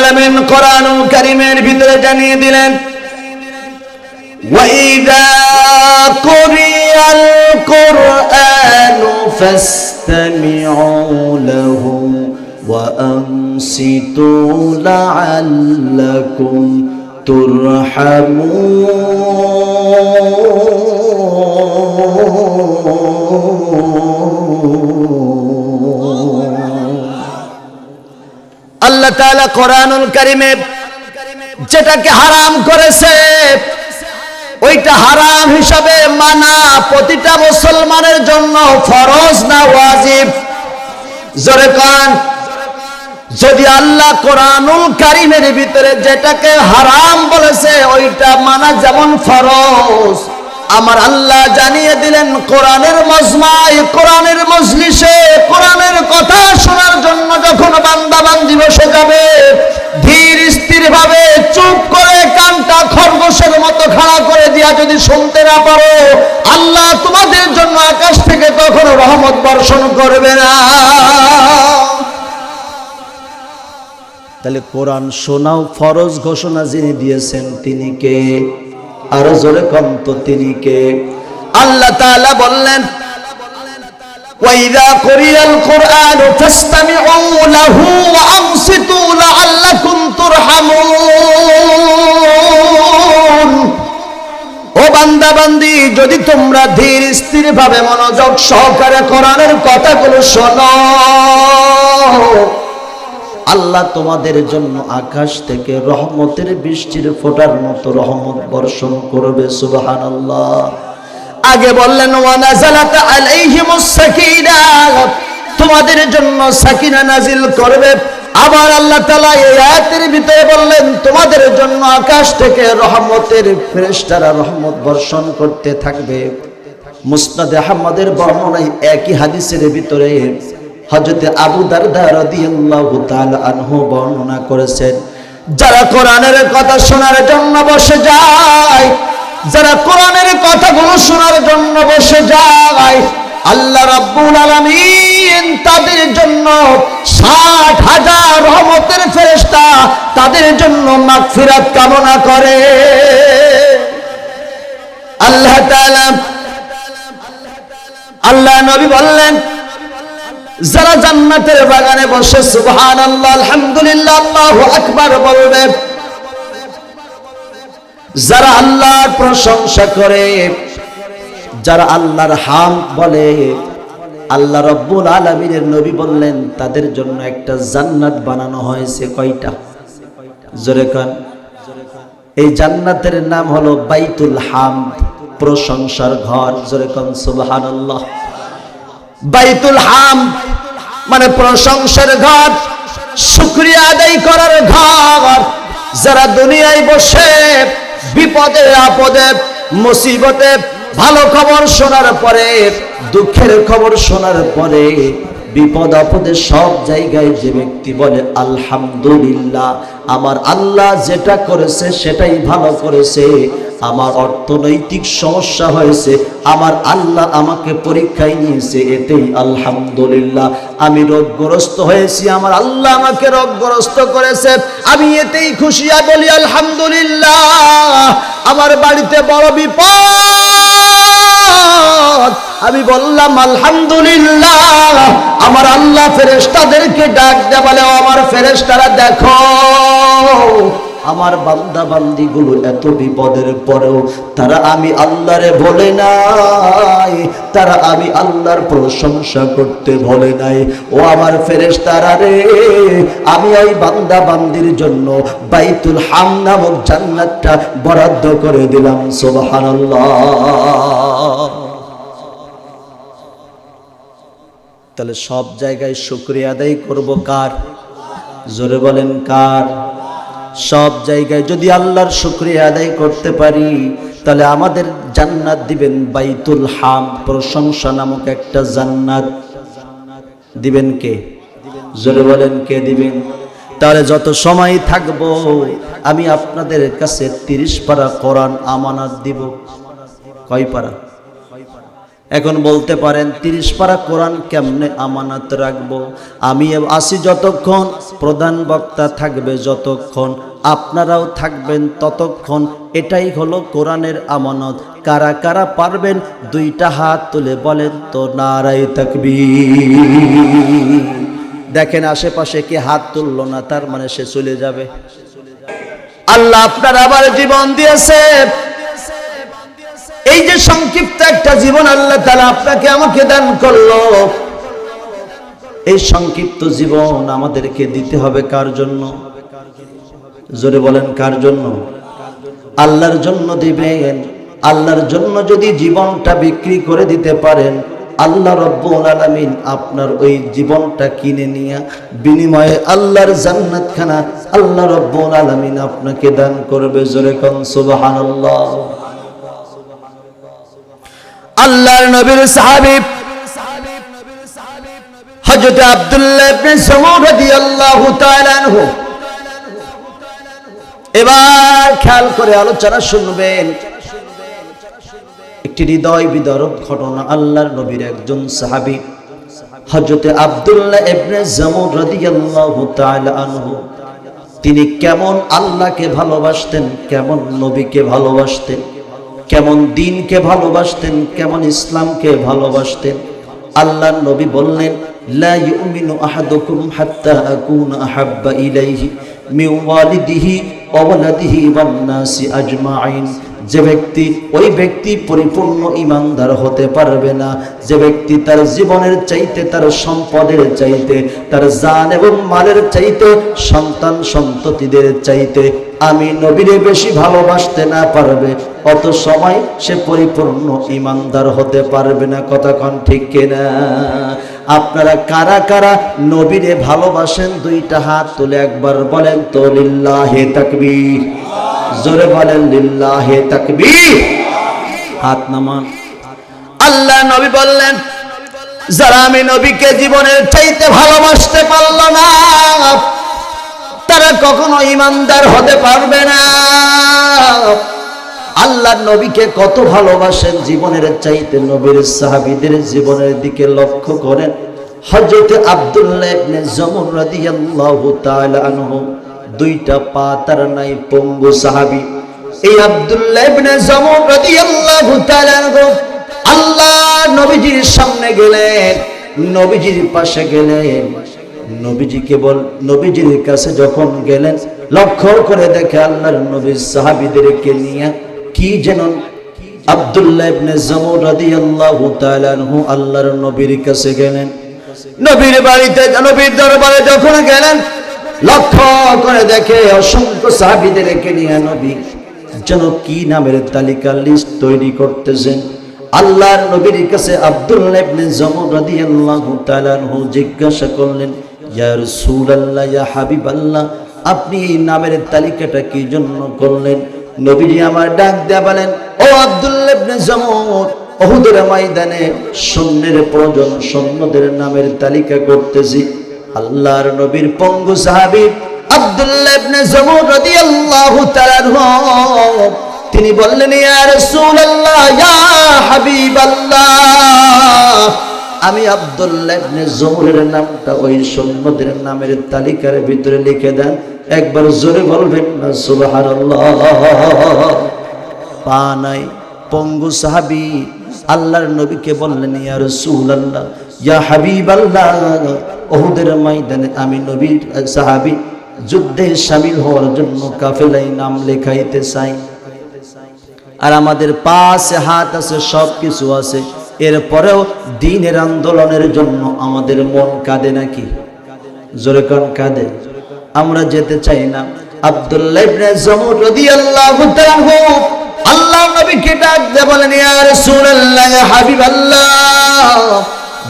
আলামিন কোরআনুল কারীমের ভিতরে জানিয়ে দিলেন, ওয়াইদা কুরিয়াল কুরআনু ফাসতামিউ লাহু ওয়া আনসিতু লাআল্লাকুম আল্লাহ তাআলা কোরআনুল কারীমে যেটাকে হারাম করেছে ওইটা হারাম হিসাবে মানা প্রতিটা মুসলমানের জন্য ফরজ না ওয়াজিব? জোরে কোন। যদি আল্লাহ কোরআনুল কারীমের ভিতরে যেটাকে হারাম বলেছে ওইটা মানা যেমন ফরজ, আমার আল্লাহ জানিয়ে দিলেন কোরআনের মজমায়, কোরআনের মজলিসে, কোরআনের কথা শোনার জন্য যখন বান্দা বান্দি বসে যাবে, ধীর স্থির ভাবে চুপ করে কানটা খরগোশের মতো খাড়া করে দিয়া যদি শুনতে না পারো, আল্লাহ তোমাদের জন্য আকাশ থেকে তখন রহমত বর্ষণ করবে না। তাহলে কোরআন শোনাও ফরজ ঘোষণা যিনি দিয়েছেন তিনি কে? আরো জোরে কম তো, তিনি কে? আল্লাহ তাআলা বললেন, ওয়াইদা কুরিয়াল কুরআনু ফাসতামিউ লাহু ওয়া আনসিতু লাআল্লাকুম তুরহামুন। ও বান্দা বান্দি, যদি তোমরা ধীর স্থির ভাবে মনোযোগ সহকারে কোরআনের কথাগুলো শোনো, আল্লাহ তোমাদের জন্য আকাশ থেকে রহমতের বৃষ্টির ফোঁটার মতো রহমত বর্ষণ করবে। সুবহানাল্লাহ। আগে বললেন ওয়া নাযালাত আলাইহিমুস সাকিনাহ, তোমাদের জন্য সাকিনা নাজিল করবে। আবার আল্লাহ তাআলা এই আয়াতের ভিতরে বললেন তোমাদের জন্য আকাশ থেকে রহমতের ফেরেশতারা রহমত বর্ষণ করতে থাকবে। মুসনাদে আহমদের বর্ণনায় একই হাদিসের ভিতরে হযরত আবু দারদা রাদিয়াল্লাহু তাআলা আনহু বর্ণনা করেছেন, যারা কোরআনের কথা শোনার জন্য বসে যায়, যারা কোরআনের কথাগুলো শোনার জন্য বসে যায়, আল্লাহ রাব্বুল আলামিন তাদের জন্য ৬০,০০০ রহমতের ফেরেশতা তাদের জন্য মাগফিরাত কামনা করে। আল্লাহ তাআলা, আল্লাহ নবী বললেন, যারা জান্নাতের বাগানে বসে সুবহানাল্লাহ, আলহামদুলিল্লাহ, আল্লাহু আকবার বলবে, যারা আল্লাহর প্রশংসা করে, যারা আল্লাহর হামদ বলে, আল্লাহ রাব্বুল আলামিনের নবী বললেন তাদের জন্য একটা জান্নাত বানানো হয়েছে। কয়টা? জোরে কোন। এই জান্নাতের নাম হলো বাইতুল হামদ, প্রশংসার ঘর। জোরে কোন সুবহানাল্লাহ। বাইতুল হামদ মানে প্রশংসার ঘর, শুকরিয়া আদায় করার ঘর। যারা দুনিয়ায় বসে বিপদে আপদে মুসিবতে ভালো খবর শোনার পরে, দুঃখের খবর শোনার পরে, বিপদ আপদে সব জায়গায় যে ব্যক্তি বলে আলহামদুলিল্লাহ, আমার আল্লাহ যেটা করেছে সেটাই ভালো করেছে, আমার অর্থনৈতিক সমস্যা হয়েছে, আমার আল্লাহ আমাকে পরীক্ষায় নিয়েছে, এতেই আলহামদুলিল্লাহ। আমি রোগগ্রস্ত হয়েছি, আমার আল্লাহ আমাকে রোগগ্রস্ত করেছে, আমি এতেই খুশি বলি আলহামদুলিল্লাহ। আমার বাড়িতে বড় বিপদ, আমি বললাম আলহামদুলিল্লাহ। আমার আল্লাহ ফেরেশতাদেরকে ডাক দেয়, বলে আমার ফেরেশতারা দেখো, আমার বান্দা বান্দিগুলো এত বিপদের পরেও তারা আমি আল্লাহরে বলে নাই, তারা আমি আল্লাহর প্রশংসা করতে বলে নাই। ও আমার ফেরেশতারা রে, আমি ওই বান্দা বান্দির জন্য বাইতুল হাম নামক জান্নাতটা বরাদ্দ করে দিলাম। সুবহানাল্লাহ। তাহলে সব জায়গায় শুকরিয়া আদায় করব কার? জোরে বলেন কার? সব জায়গায় যদি আল্লাহর শুকরিয়া আদায় করতে পারি, তাহলে আমাদের জান্নাত দিবেন বাইতুল হাম, প্রশংসা নামক একটা জান্নাত দিবেন কে? জোরে বলেন কে দিবেন? তাহলে যত সময় থাকবো আমি আপনাদের কাছে 30 পারা কোরআন আমানত দিব। কয় পারা? এখন বলতে পারেন 30 পারা কোরআন কেমনে আমানত রাখবো? আমি আসি যতক্ষণ, প্রধান বক্তা থাকবে যতক্ষণ, আপনারাও থাকবেন ততক্ষণ। এটাই হলো কোরআনের আমানত। কারা কারা পারবেন দুইটা হাত তুলে বলেন তো নারায়ে তাকবীর। দেখেন আশেপাশে কে হাত তুললো না, তার মানে সে চলে যাবে। আল্লাহ আপনার আবার জীবন দিয়েছে, এই যে সংক্ষিপ্ত একটা জীবন আল্লাহ তাআলা আপনাকে আমাকে দান করলো, এই সংক্ষিপ্ত জীবন আমাদেরকে দিতে হবে কার জন্য? জোরে বলেন কার জন্য? আল্লাহর জন্য দিবেন। আল্লাহর জন্য যদি জীবনটা বিক্রি করে দিতে পারেন, আল্লাহ রাব্বুল আলামিন আপনার ওই জীবনটা কিনে নিয়ে বিনিময়ে আল্লাহর জান্নাতখানা আল্লাহ রাব্বুল আলামিন আপনাকে দান করবে। জোরে কোন সুবহানাল্লাহ। আল্লাহর নবীর সাহাবী হযরত আব্দুল্লাহ ইবনে সামূদ রাদিয়াল্লাহু তাআলা আনহু, এবার খেয়াল করে আলোচনা শুনবেন। একটি হৃদয় বিদারক ঘটনা। আল্লাহর নবীর একজন সাহাবী হযরত আব্দুল্লাহ ইবনে সামূদ রাদিয়াল্লাহু তাআলা আনহু, তিনি কেমন আল্লাহকে ভালোবাসতেন, কেমন নবীকে ভালোবাসতেন, কেমন দ্বীনকে ভালোবাসতেন, কেমন ইসলামকে ভালোবাসতেন। আল্লাহর নবী বললেন, লা ইউমিনু আহাদুকুম হাত্তা আকুনা আহাব্বা ইলাইহি মিন ওয়ালিদিহি ওয়া ওয়ালাদিহি ওয়ান নাসি আজমাইন। যে ব্যক্তি, ওই ব্যক্তি পরিপূর্ণ ঈমানদার হতে পারবে না যে ব্যক্তি তার জীবনের চাইতে, তার সম্পদের চাইতে, তার জান এবং মালের চাইতে, সন্তান সন্ততিদের চাইতে আমি নবীরে বেশি ভালোবাসতে না পারবে, অত সময় সে পরিপূর্ণ ঈমানদার হতে পারবে না। কথা কোন ঠিক কিনা? আপনারা কারা কারা নবীরে ভালোবাসেন দুইটা হাত তুলে একবার বলেন তো লিল্লাহি তাকবীর। জোরে বলেন লিল্লাহি তাকবীর। হাত নামান। আল্লাহ নবী বললেন, যারা আমি নবীকে জীবনের চাইতে ভালোবাসতে পারল না, তারা কখনো ঈমানদার হতে পারবে না। আল্লাহ নবীকে কত ভালোবাসেন জীবনের চাইতে। নবীর সাহাবীদের জীবনের দিকে লক্ষ্য করেন। হযরত আব্দুল্লাহ ইবনে সামূদ রাদিয়াল্লাহু তাআলা আনহু, দুইটা পা তার নাই, পঙ্গু সাহাবী। এই আব্দুল্লাহ ইবনে সামূদ রাদিয়াল্লাহু তাআলা আনহু আল্লাহ নবীজির সামনে গেলেন, নবীজির পাশে গেলেন। নবীজির কাছে যখন গেলেন, লক্ষ্য করে দেখে আল্লাহর নবী সাহাবীদেরকে নিয়ে কি যেন আব্দুল্লাহ ইবনে সামূদ রাদিয়াল্লাহু তাআলা আনহু আল্লাহর নবীর কাছে গেলেন। নবীর বাড়িতে, নবীর দরবারে যখন গেলেন, লক্ষ্য করে দেখে অসংখ্য সাহাবীদেরকে নিয়ে নবী যেন কি নামের তালিকা লিস্ট তৈরি করতেছেন। আল্লাহর নবীর কাছে আব্দুল্লাহ ইবনে সামূদ রাদিয়াল্লাহু তাআলা আনহু জিজ্ঞাসা করলেন, ইয়া রাসূলুল্লাহ, ইয়া হাবিবাল্লাহ, আপনি এই নামের তালিকাটা কি জন্য করলেন? নবীজি আমার ডাক দেয়া বলেন, ও আব্দুল্লাহ ইবনে সামূদ, উহুদের ময়দানে সৈন্যের প্রয়োজন, সৈন্যদের নামের তালিকা করতেছি। আল্লাহর নবীর পঙ্গু সাহাবী আব্দুল্লাহ ইবনে সামূদ রাদিয়াল্লাহু তাআলা আনহু, তিনি বললেন, ইয়া রাসূলুল্লাহ, ইয়া হাবিবাল্লাহ, আমি আব্দুল্লাহ ইবনে সামূদের নামটা ওই সৈন্যদের নামের তালিকার ভিতরে লিখে দেন। একবার জোরে বলবেন না সুবহানাল্লাহ। পা নাই, পঙ্গু সাহাবী আল্লাহর নবীকে বললেন, ইয়া রাসূলুল্লাহ, ইয়া হাবিবাল্লাহ, উহুদের ময়দানে আমি নবীর সাহাবী যুদ্ধে শামিল হওয়ার জন্য কাফেলায় নাম লেখাইতে চাই। আর আমাদের পাশে হাত আছে, সব কিছু আছে, এরপরেও দ্বীনের আন্দোলনের জন্য আমাদের মন কাঁদে নাকি? জোরে কোন কাঁদে? আমরা যেতে চাই না। আব্দুল্লাহ ইবনে সামূদ রাদিয়াল্লাহু তাআলা আনহু আল্লাহর নবীকে ডাক দিয়ে বলেন, ইয়া রাসূলুল্লাহ, ইয়া হাবিবাল্লাহ,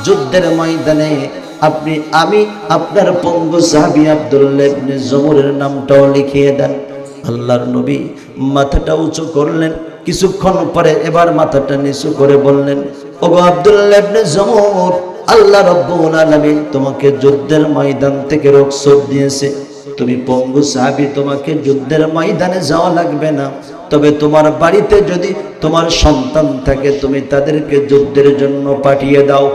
যুদ্ধের ময়দানে আমি আপনার পঙ্গু সাহাবী আব্দুল্লাহ ইবনে সামূদের নামটাও লিখিয়ে দেন। আল্লাহর নবী মাথাটা উঁচু করলেন, কিছুক্ষণ পরে এবার মাথাটা নিচু করে বললেন, ওগো আব্দুল্লাহ ইবনে সামূদ, আল্লাহ রাব্বুল আলামিন তোমাকে যুদ্ধের ময়দান থেকে রুখসত দিয়েছে, তুমি পঙ্গু সাহাবী, তোমাকে যুদ্ধের ময়দানে যাওয়া লাগবে না, তবে তোমার বাড়িতে যদি তোমার সন্তান থাকে তুমি তাদেরকে যুদ্ধের জন্য পাঠিয়ে দাও।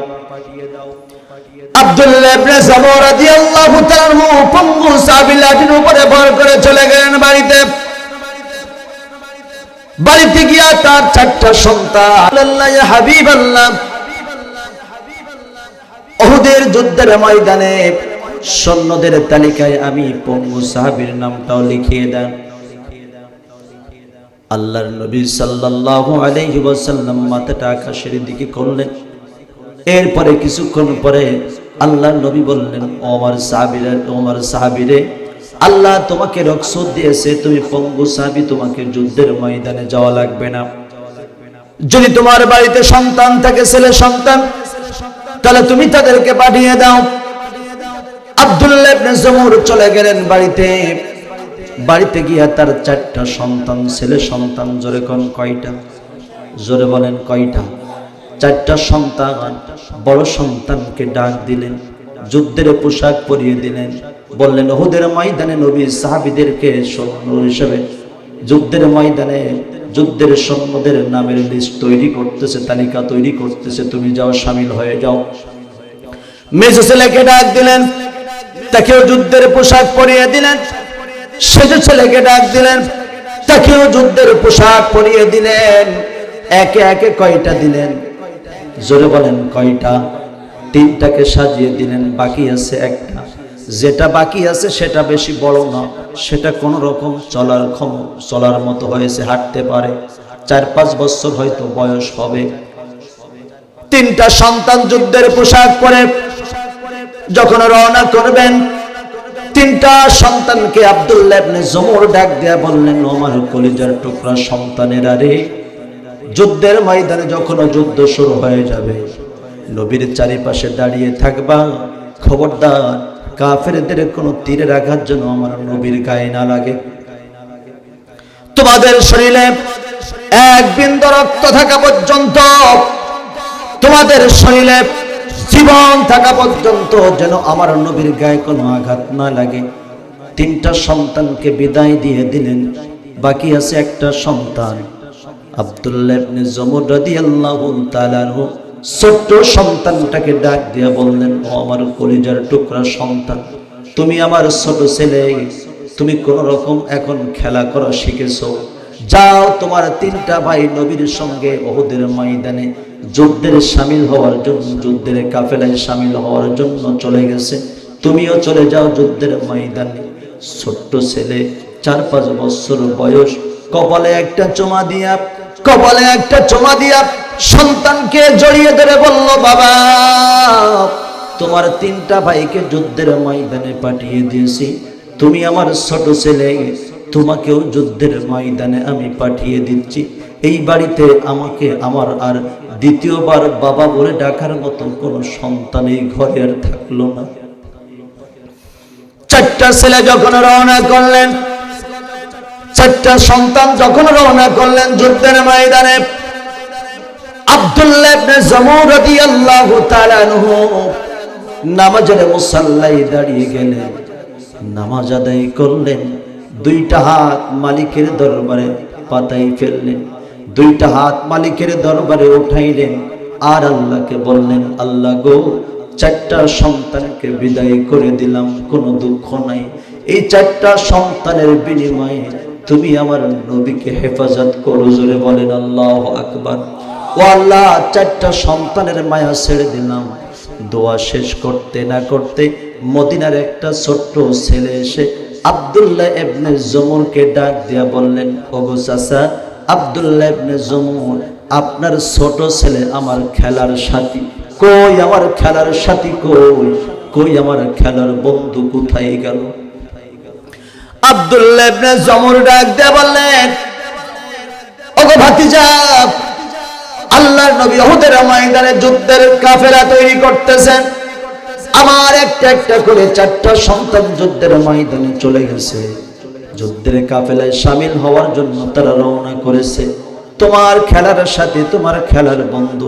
আব্দুল্লাহ ইবনে জামুর রাদিয়াল্লাহু তাআলা পঙ্গু সাহাবী লাঠির উপরে ভর করে চলে গেলেন বাড়িতে। বাড়িতে গিয়া তার 4টা সন্তান, আল্লাহ ইয়া হাবিবাল্লাহ, উহুদের যুদ্ধের ময়দানে সৈন্যদের তালিকায় আমি পঙ্গু সাহাবীর নামটাও লিখিয়ে দেন। আল্লাহর নবী সাল্লাল্লাহু আলাইহি ওয়াসাল্লাম মাথাটা আকাশের দিকে করলেন। এরপরে কিছুক্ষণ পরে আল্লাহর নবী বললেন, ও আমার সাহাবীরে, আল্লাহ তোমাকে রুখসত দিয়েছে, তুমি পঙ্গু সাহাবী, তোমাকে যুদ্ধের ময়দানে যাওয়া লাগবে না। যদি তোমার বাড়িতে সন্তান থাকে, ছেলে সন্তান, তাহলে তুমি তাদেরকে পাঠিয়ে দাও। আব্দুল্লাহ ইবনে জামুর চলে গেলেন বাড়িতে। বাড়িতে গিয়া তার 4টা সন্তান, ছেলে সন্তান, জোরে কোন কয়টা? জোরে বলেন কয়টা? 4টা সন্তান। বড় সন্তানকে ডাক দিলেন, যুদ্ধের পোশাক পরিয়ে দিলেন, বললেন উহুদের ময়দানে নবী সাহাবীদেরকে সৈন্য হিসেবে যুদ্ধের ময়দানে যুদ্ধের সৈন্যদের নামের লিস্ট তৈরি করতেছে, তালিকা তৈরি করতেছে, তুমি যাও, শামিল হয়ে যাও। মেজো ছেলেকে ডাক দিলেন, তাকেও যুদ্ধের পোশাক পরিয়ে দিলেন। সেজো ছেলেকে ডাক দিলেন, তাকেও যুদ্ধের পোশাক পরিয়ে দিলেন। একে একে কয়টা দিলেন? জোরে বলেন কয়টা? 3টাকে সাজিয়ে দিলেন, বাকি আছে একটা। যেটা বাকি আছে সেটা বেশি বড় না, সেটা কোন রকম চলার মতো হয়েছে, হাঁটতে পারে, 4-5 বছর হয়তো বয়স হবে। 3টা সন্তান যুদ্ধের পোশাক পরে যখন রওনা করবেন, 3টা সন্তানকে আব্দুল্লাহ ইবনে জামুর ডাক দিয়া বললেন, আমার কলিজার টুকরা সন্তানেরা রে, যুদ্ধের ময়দানে যখন যুদ্ধ শুরু হয়ে যাবে, নবীর চারিপাশে দাঁড়িয়ে থাকবা। খবরদার, কাফেরদের কোনো তীরের আঘাত যেন আমার নবীর গায়ে না লাগে। তোমাদের শরীরে 1 বিন্দু রক্ত থাকা পর্যন্ত, তোমাদের শরীরে জীবন থাকা পর্যন্ত যেন আমার নবীর গায়ে কোনো আঘাত না লাগে। 3টা সন্তানকে বিদায় দিয়ে দিলেন, বাকি আছে একটা সন্তান। আব্দুল্লাহ ইবনে জামুর রাদিয়াল্লাহু তাআলা আনহু ছোট্ট সন্তানটাকে ডাক দিয়ে বললেন, ও আমার কলিজার টুকরা সন্তান, তুমি আমার ছোট ছেলে, তুমি কোন রকম এখন খেলা করা শিখেছো, যাও, তোমার 3টা ভাই নবীর সঙ্গে উহুদের ময়দানে যুদ্ধের শামিল হওয়ার জন্য, যুদ্ধের কাফেলায় শামিল হওয়ার জন্য চলে গেছে, তুমিও চলে যাও যুদ্ধের ময়দানে। ছোট্ট ছেলে, 4-5 বছর বয়স, কপালে একটা চুমা দিয়া সন্তানকে জড়িয়ে ধরে বলল, বাবা, তোমার 3টা ভাইকে যুদ্ধের ময়দানে পাঠিয়ে দিয়েছি, তুমি আমার ছোট ছেলে, তোমাকেও যুদ্ধের ময়দানে আমি পাঠিয়ে দিচ্ছি। এই বাড়িতে আমাকে আমার আর দ্বিতীয়বার বাবা বলে ডাকার মতো কোনো সন্তান এই ঘরে আর থাকলো না। 4টা ছেলে যখন রওনা করলেন, 4টা সন্তান যখন রওনা করলেন যুদ্ধের ময়দানে, আব্দুল্লাহ ইবনে জামুর রাদিয়াল্লাহু তাআলা আনহু নামাজের মুসাল্লায় দাঁড়িয়ে গেলেন, নামাজ আদায় করলেন। 2টা হাত মালিকের দরবারে পাতাই ফেললেন, 2টা হাত মালিকের দরবারে উঠাইলেন, আর আল্লাহকে বললেন, আল্লাহ গো, 4টা সন্তানকে বিদায় করে দিলাম, কোনো দুঃখ নাই। এই 4টা সন্তানের বিনিময়ে তুমি আমার নবীকে হেফাজত করো। জোরে বলেন আল্লাহু আকবার। ও আল্লাহ, 4টা সন্তানের মায়া ছেড়ে দিলাম। দোয়া শেষ করতে না করতে মদিনার একটা ছোট্ট ছেলে এসে আব্দুল্লাহ ইবনে জামুরকে ডাক দিয়া বললেন, ওগো চাচা আব্দুল্লাহ ইবনে জামুর, আপনার ছোট ছেলে আমার খেলার সাথী কই? আমার খেলার সাথী কই? আমার খেলার বন্ধু কোথায় গেল? আব্দুল্লাহ ইবনে জামুর ডাক দিয়া বললেন, ওগো ভাতিজা, আল্লাহর নবী উহুদের ময়দানে যুদ্ধের কাফেলা তৈরি করতেছেন, আমার একটা করে 4টা সন্তান যুদ্ধের ময়দানে চলে গেছে, যুদ্ধের কাফেলায় শামিল হওয়ার জন্য তারা রওনা করেছে। তোমার খেলার সাথে, তোমার খেলার বন্ধু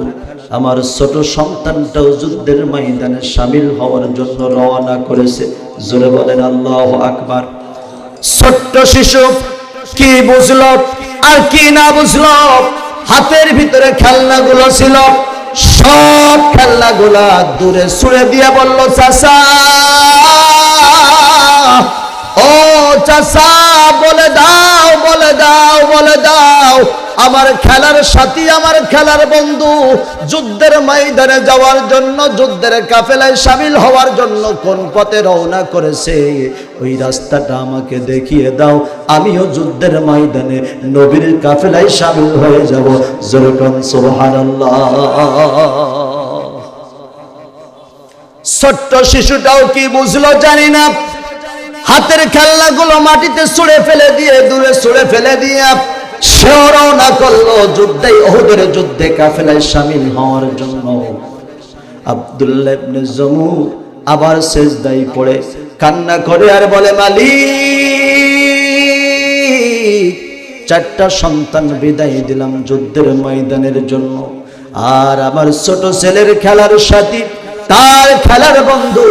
আমার ছোট সন্তানটাও যুদ্ধের ময়দানে শামিল হওয়ার জন্য রওনা করেছে। জোরে বলেন আল্লাহু আকবার। ছোট্ট শিশু কি বুঝলো? আর কি না বুঝলো, হাতের ভিতরে খেলনাগুলো ছিল, সব খেলনাগুলা দূরে ছুড়ে দিয়ে বলল, চাচা ও চাচা, বলে দাও বলে দাও বলে দাও, আমার খেলার সাথী, আমার খেলার বন্ধু যুদ্ধের ময়দানে যাওয়ার জন্য, যুদ্ধের কাফেলায় শামিল হওয়ার জন্য কোন পথে রওনা করেছে, ওই রাস্তাটা আমাকে দেখিয়ে দাও, আমিও যুদ্ধের ময়দানে নবীর কাফেলায় শামিল হয়ে যাব। যেরকম সুবহানাল্লাহ। ছোট্ট শিশুটাও কি বুঝলো জানি না, হাতের খেলনাগুলো মাটিতে ছুঁড়ে ফেলে দিয়ে, দূরে ছুঁড়ে ফেলে দিয়ে সেও রওনা করলো যুদ্ধে, উহুদের যুদ্ধে কাফেলায় শামিল হওয়ার জন্য। আব্দুল্লাহ ইবনে জমুর আবার সিজদায় পড়ে কান্না করে আর বলে, মালিক, চারটা সন্তান বিদায় দিলাম যুদ্ধের ময়দানের জন্য, আর আমার ছোট ছেলের খেলার সাথী, তার খেলার বন্ধু,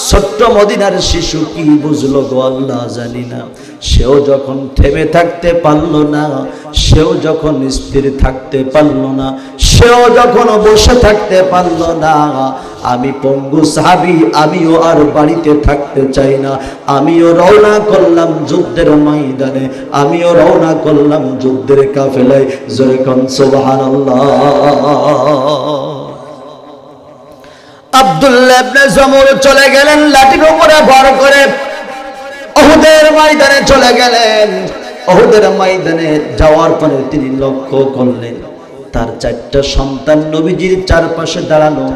ছোট্ট মদিনার শিশু কি বুঝলো গো আল্লাহ জানি না। সেও যখন থেমে থাকতে পারলো না, সেও যখন স্থির থাকতে পারলো না, সেও যখন বসে থাকতে পারলো না, আমি পঙ্গু সাহাবী, আমিও আর বাড়িতে থাকতে চাই না, আমিও রওনা করলাম যুদ্ধের ময়দানে, আমিও রওনা করলাম যুদ্ধের কাফেলায়। জোরে কোন সুবহানাল্লাহ। আব্দুল্লাহ ইবনে জমুর চলে গেলেন লাঠির উপরে ভর করে, উহুদের ময়দানে চলে গেলেন। উহুদের ময়দানে যাওয়ার পরে তিনি লক্ষ্য করলেন তার চারটা সন্তান নবীজির চারপাশে দাঁড়ানো,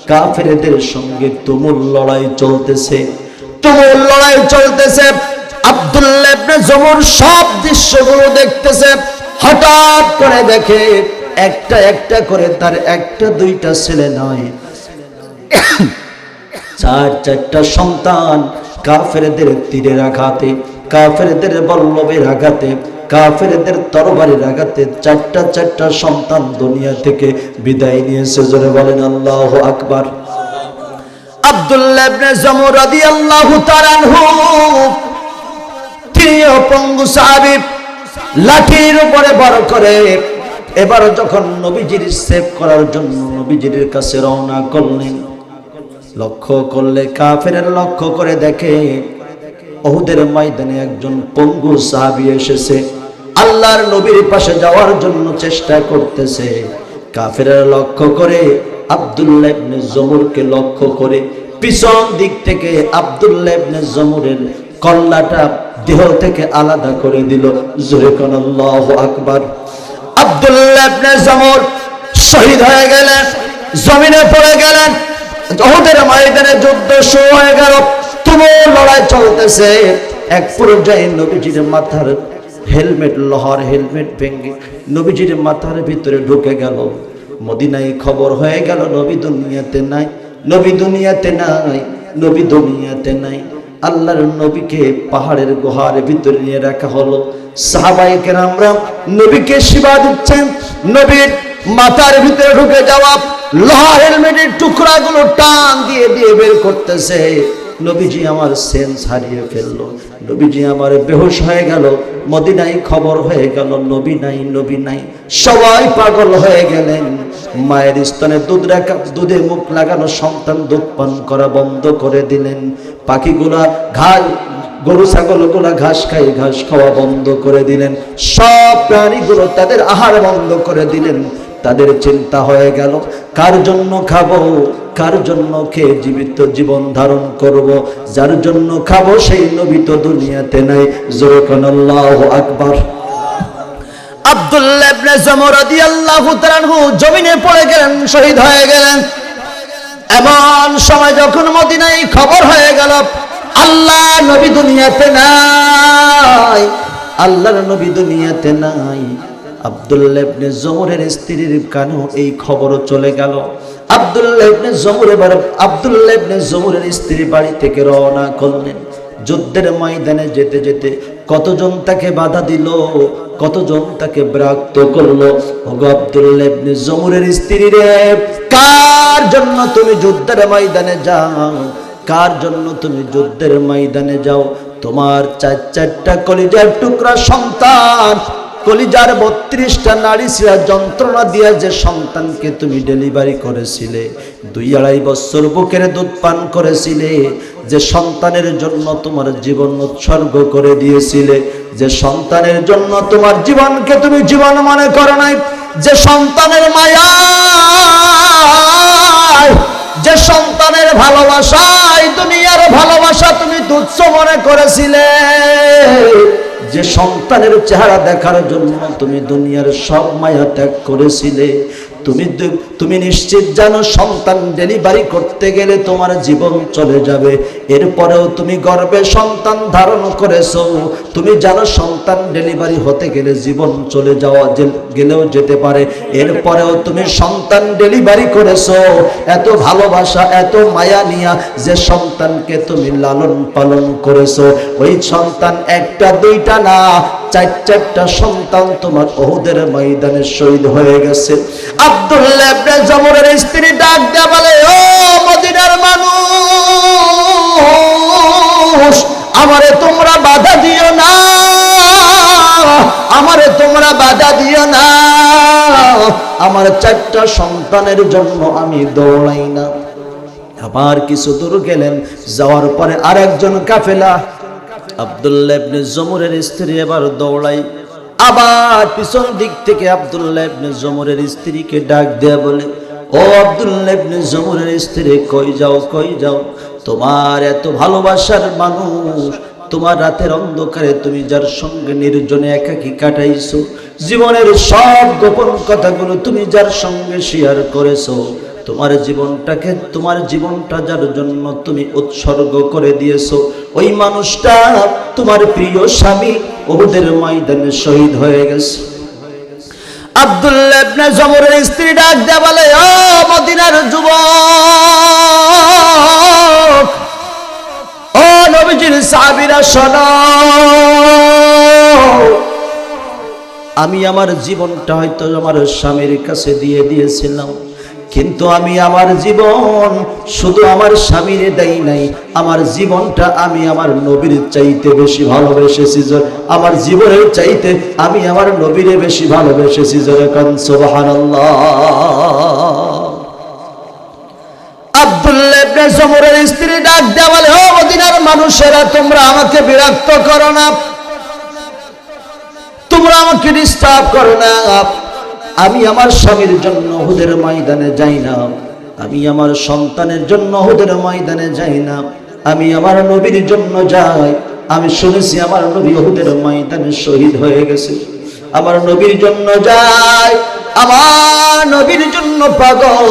কাফেরদের সঙ্গে তুমুল লড়াই চলতেছে, তুমুল লড়াই চলতেছে। আব্দুল্লাহ ইবনে জমুর সব দৃশ্যগুলো দেখতেছে। হঠাৎ করে দেখে একটা একটা করে তার একটা দুইটা ছেলে নয়, চারটা সন্তান কাফেরদের তীরের আঘাতে, কাফেরদের বল্লভের আঘাতে, কাফেরদের তরবারির আঘাতে চারটা সন্তান দুনিয়া থেকে বিদায় নিয়েছে। জোরে বলেন আল্লাহু আকবার। আব্দুল্লাহ ইবনে জমুর রাদিয়াল্লাহু তাআলা আনহু, তিনিও পঙ্গু সাহাবী, লাঠির উপরে ভর করে এবার যখন নবীজির সেভ করার জন্য নবীজির কাছে রওনা করলেন, লক্ষ্য করলে কাফেরের লক্ষ্য করে দেখে উহুদের ময়দানে একজন পঙ্গু সাহাবী এসেছে, আল্লাহর নবীর পাশে যাওয়ার জন্য চেষ্টা করতেছে। কাফেরের লক্ষ্য করে আব্দুল্লাহ ইবনে জমুরকে লক্ষ্য করে পিছন দিক থেকে আব্দুল্লাহ ইবনে জমুরের কল্লাটা দেহ থেকে আলাদা করে দিল। জোরে কোন আল্লাহু আকবার। আব্দুল্লাহ ইবনে জমুর শহীদ হয়ে গেলেন, জমিনে পড়ে গেলেন। উহুদের ময়দানে যুদ্ধ শুরু হয়ে গেল, তুমুল লড়াই চলতেছে। এক পর্যায়ে নবীজির মাথার হেলমেট, লোহার হেলমেট ভেঙে নবীজির মাথার ভিতরে ঢুকে গেল। মদিনায় খবর হয়ে গেল নবী দুনিয়াতে নাই, নবী দুনিয়াতে নাই, নবী দুনিয়াতে নাই। আল্লাহর নবীকে পাহাড়ের গুহার ভিতরে নিয়ে রাখা হলো। সাহাবায়ে কেরামরা নবীকে সেবা দিচ্ছেন, নবীর মাথার ভিতরে ঢুকে যাওয়া লোহা হেলমেটের টুকরাগুলো টান দিয়ে দিয়ে বের করতেছে। নবীজি আমার সেন্স হারিয়ে ফেললো, নবীজি আমার বেহুশ হয়ে গেল। মদিনায় খবর হয়ে গেল নবী নাই, নবী নাই। সবাই পাগল হয়ে গেলেন। মায়ের স্তনে দুধে মুখ লাগানো সন্তান দুধ পান করা বন্ধ করে দিলেন। পাখিগুলা ঘাস, গরু ছাগলগুলা ঘাস খায়, ঘাস খাওয়া বন্ধ করে দিলেন। সব প্রাণীগুলো তাদের আহার বন্ধ করে দিলেন। তাদের চিন্তা হয়ে গেল কার জন্য খাবো, কার জন্য খেয়ে জীবিত জীবন ধারণ করব, যার জন্য খাবো সেই নবী তো দুনিয়াতে নাই। জোরে কোন আল্লাহু আকবার। আব্দুল্লাহ ইবনে জমুর রাদিয়াল্লাহু তাআলা আনহু জমিনে পড়ে গেলেন, শহীদ হয়ে গেলেন। এমন সময় যখন মদিনায় খবর হয়ে গেল আল্লাহ নবী দুনিয়াতে নাই, আল্লাহর নবী দুনিয়াতে নাই, আব্দুল্লাহ ইবনে জমুরের স্ত্রীর কানেও এই খবরও চলে গেল। আব্দুল্লাহ ইবনে জমুর এবার আব্দুল্লাহ ইবনে জমুরের স্ত্রী বাড়ি থেকে রওনা করলেন। যুদ্ধের ময়দানে যেতে যেতে কতজন তাকে বাধা দিল, কতজন তাকে বিরক্ত করলো। ওগো আব্দুল্লাহ ইবনে জমুরের স্ত্রী রে, কার জন্য তুমি যুদ্ধের ময়দানে যাও, কার জন্য তুমি যুদ্ধের ময়দানে যাও? তোমার চারটা কলিজার টুকরা সন্তান কলিজার 32টা নাড়ি ছিঁড়া যন্ত্রণা দিয়ে যে সন্তানকে তুমি ডেলিভারি করেছিলে, 2-2.5 বছর বুকের দুধ পান করেছিলে, যে সন্তানের জন্য তোমার জীবন উৎসর্গ করে দিয়েছিলে, যে সন্তানের জন্য তোমার জীবনকে তুমি জীবন মনে করো নাই, যে সন্তানের মায়া, যে সন্তানের ভালোবাসায় দুনিয়ার ভালোবাসা তুমি তুচ্ছ মনে করেছিলে, যে সন্তানের চেহারা দেখার জন্য তুমি দুনিয়ার সব মায়া ত্যাগ করেছিলে, তুমি নিশ্চিত জানো সন্তান ডেলিভারি করতে গেলে তোমার জীবন চলে যাবে। এরপরেও তুমি গর্ভে সন্তান ধারণ করেছো, তুমি জানো সন্তান ডেলিভারি হতে গেলে জীবন চলে যাওয়া গেলেও যেতে পারে, এরপরেও তুমি সন্তান ডেলিভারি করেছো এত ভালোবাসা এত মায়া নিয়া, যে সন্তানকে তুমি লালন পালন করেছো, ওই সন্তান 1টা 2টা না 4-4টা সন্তান তোমার উহুদের ময়দানে শহীদ হয়ে গেছে। আব্দুল্লাহ ইবনে জমরের স্ত্রী ডাক দিয়ে বলে, ও মদিনার মানুষ, আমারে তোমরা বাধা দিও না, আমারে তোমরা বাধা দিও না, আমার 4টা সন্তানের জন্য আমি দৌড়াই না। আবার কিছু দূর গেলেন, যাওয়ার পরে আরেকজন কাফেলা, আব্দুল্লাহ ইবনে জমরের স্ত্রী এবার দৌড়াই, আবার পিছন দিক থেকে আব্দুল্লাহ ইবনে জমরের স্ত্রীকে ডাক দেয়া বলে, ও আব্দুল্লাহ ইবনে জমরের স্ত্রী, কই যাও কই যাও, তোমার এত ভালোবাসার মানুষ, তোমার রাতের অন্ধকারে তুমি যার সঙ্গে নির্জনে একাকী কাটাইছো, জীবনের সব গোপন কথাগুলো তুমি যার সঙ্গে শেয়ার করেছো, তোমার জীবনটা যার জন্য তুমি উৎসর্গ করে দিয়েছো, ওই মানুষটা তোমার প্রিয় স্বামী উহুদের ময়দানে শহীদ হয়ে গেছে। আব্দুল্লাহ ইবনে জমরের স্ত্রী ডাক দিয়ে বলে, ও মদিনার যুবক, ও নবীজির সাহাবীরা শোনো, আমি আমার জীবনটা হয়তো আমার স্বামীর কাছে দিয়ে দিয়েছিলাম, কিন্তু আমি আমার জীবন শুধু আমার স্বামীর দেই নাই, আমার জীবনটা আমি আমার নবীর চাইতে বেশি ভালোবেসেছি, আমার জীবনের চাইতে আমি আমার নবীরে বেশি ভালোবেসেছি। জোরে কান সুবহানাল্লাহ। আব্দুল্লাহ ইবনে জমরের স্ত্রী ডাক দেয়া বলে, ও মদিনার মানুষেরা, তোমরা আমাকে বিরক্ত করো না, তোমরা আমাকে ডিস্টার্ব করো না, আমি আমার স্বামীর জন্য উহুদের ময়দানে যাই না, আমি আমার সন্তানের জন্য উহুদের ময়দানে যাই না, আমি আমার নবীর জন্য যাই। আমি শুনেছি আমার নবী উহুদের ময়দানে শহীদ হয়ে গেছে, আমার নবীর জন্য যাই, আমার নবীর জন্য পাগল,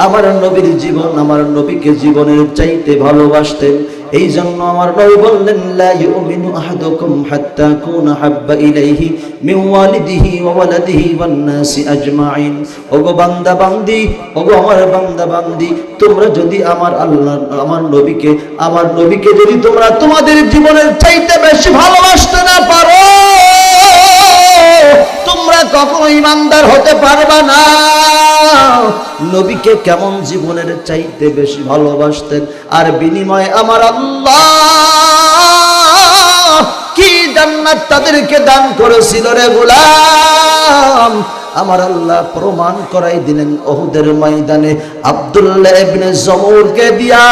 আমার নবীর জীবন, আমার নবীকে জীবনের চাইতে ভালোবাসতেন। এই জন্য আমার নবী বললেন, লা ইউমিনু আহাদুকুম হাত্তা কুনা হাব্বা ইলাইহি মিন ওয়ালিদিহি ওয়া ওয়ালাদিহি ওয়ান নাসি আজমাইন। ওগো বান্দা বান্দি, ওগো আমার বান্দা বান্দি, তোমরা যদি আমার আল্লাহ আমার নবীকে যদি তোমরা তোমাদের জীবনের চাইতে বেশি ভালোবাসতে না পারো, তোমরা কখনো ঈমানদার হতে পারবে না। নবীকে কেমন জীবনের চাইতে বেশি ভালোবাসতেন, আর বিনিময়ে আমার আল্লাহ কি জান্নাত তাদেরকে দান করেছিল রে গোলাম। আমার আল্লাহ প্রমাণ করাই দিলেন উহুদের ময়দানে আব্দুল্লাহ ইবনে জমরকে দিয়া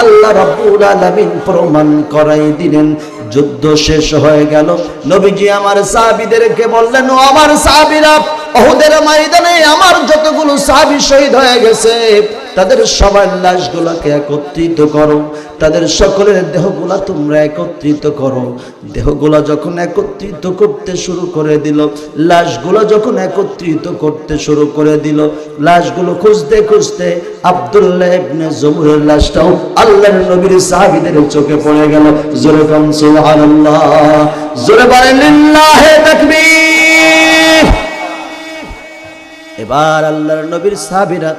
আল্লাহ রাব্বুল আলামিন প্রমাণ করাই দিলেন। যুদ্ধ শেষ হয়ে গেল, নবীজি আমার সাহাবীদেরকে বললেন, ও আমার সাহাবীরা, উহুদের ময়দানে আমার যতগুলো সাহাবী শহীদ হয়ে গেছে তাদের সবার লাশগুলোকে একত্রিত করো, তাদের সকলের দেহগুলা তোমরা একত্রিত করো। দেহগুলা যখন একত্রিত করতে শুরু করে দিল, লাশগুলো যখন একত্রিত করতে শুরু করে দিল, লাশগুলো খুঁজতে খুঁজতে আব্দুল্লাহ ইবনে জমরের লাশটাও আল্লাহর নবীর সাহাবীদের চোখে পড়ে গেল। জোরে বলেন সুবহানাল্লাহ, জোরে বলেন লিল্লাহি তাকবীর। এবার আল্লাহর নবীর সাহাবীরা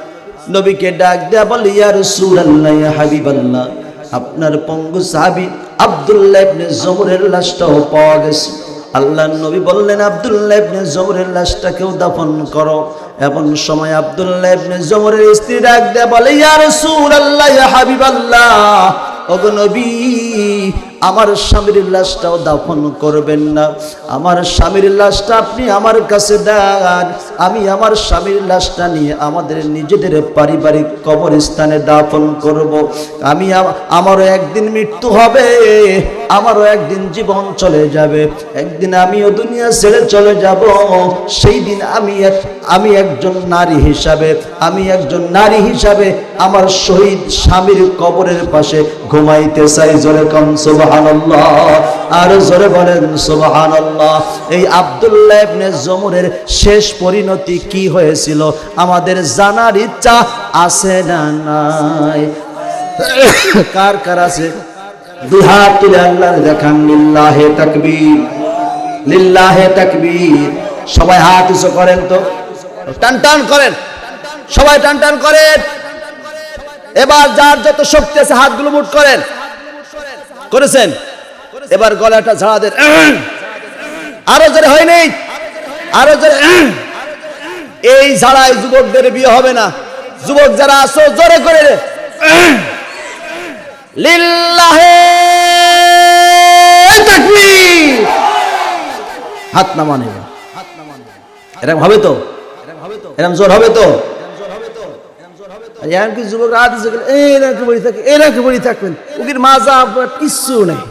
নবীকে ডাক দেয়া বলে, ইয়া রাসূলুল্লাহ, ইয়া হাবিবাল্লাহ, আপনার পঙ্গু সাহাবী আব্দুল্লাহ ইবনে জমরের লাশটাও পাওয়া গেছে। আল্লাহর নবী বললেন, আব্দুল্লাহ ইবনে জমরের লাশটাকেও দাফন করো। এমন সময় আব্দুল্লাহ ইবনে জমরের স্ত্রী ডাক দেয়া বলে, ইয়া রাসূলুল্লাহ, ইয়া হাবিবাল্লাহ, ওগো নবী, আমার স্বামীর লাশটাও দাফন করবেন না, আমার স্বামীর লাশটা আপনি আমার কাছে দেন, আমি আমার স্বামীর লাশটা নিয়ে আমাদের নিজেদের পারিবারিক কবরস্থানে দাফন করব। আমারও একদিন মৃত্যু হবে, আমারও একদিন জীবন চলে যাবে, একদিন আমিও দুনিয়া ছেড়ে চলে যাব। সেই দিন আমি একজন নারী হিসাবে আমার শহীদ স্বামীর কবরের পাশে ঘুমাইতে চাই। জোরে কম সুবহানাল্লাহ, আর জোরে বলেন সুবহানাল্লাহ। এই আব্দুল্লাহ ইবনে জমুরের শেষ পরিণতি কি হয়েছিল আমাদের জানার ইচ্ছা আছে না নাই? কার কার আছে? দুই হাত তুলে আল্লাহর দেখান। লিল্লাহে তাকবীর, লিল্লাহে তাকবীর। সবাই হাত উঁচু করেন তো, টান টান করেন, সবাই টান টান করেন। এবার যার যত শক্তি আছে হাতগুলো মুঠ করেন। করেছেন? এবার গলাটা ঝাড়া দেন। আরো জোরে হয়নি, আরো জোরে। এই ঝাড়ায় যুবকদের বিয়ে হবে না। যুবক যারা আছো জোরে করে লিল্লাহে তাকবীর। হাত নামানো, এরকম হবে তো? এরকম জোর হবে তো? এমনকি যুবকরা হাত দিচ্ছে এরকম বড়ি থাকে, এরকম বড়ি থাকবেন, ওকে মাজা কিচ্ছু নেই।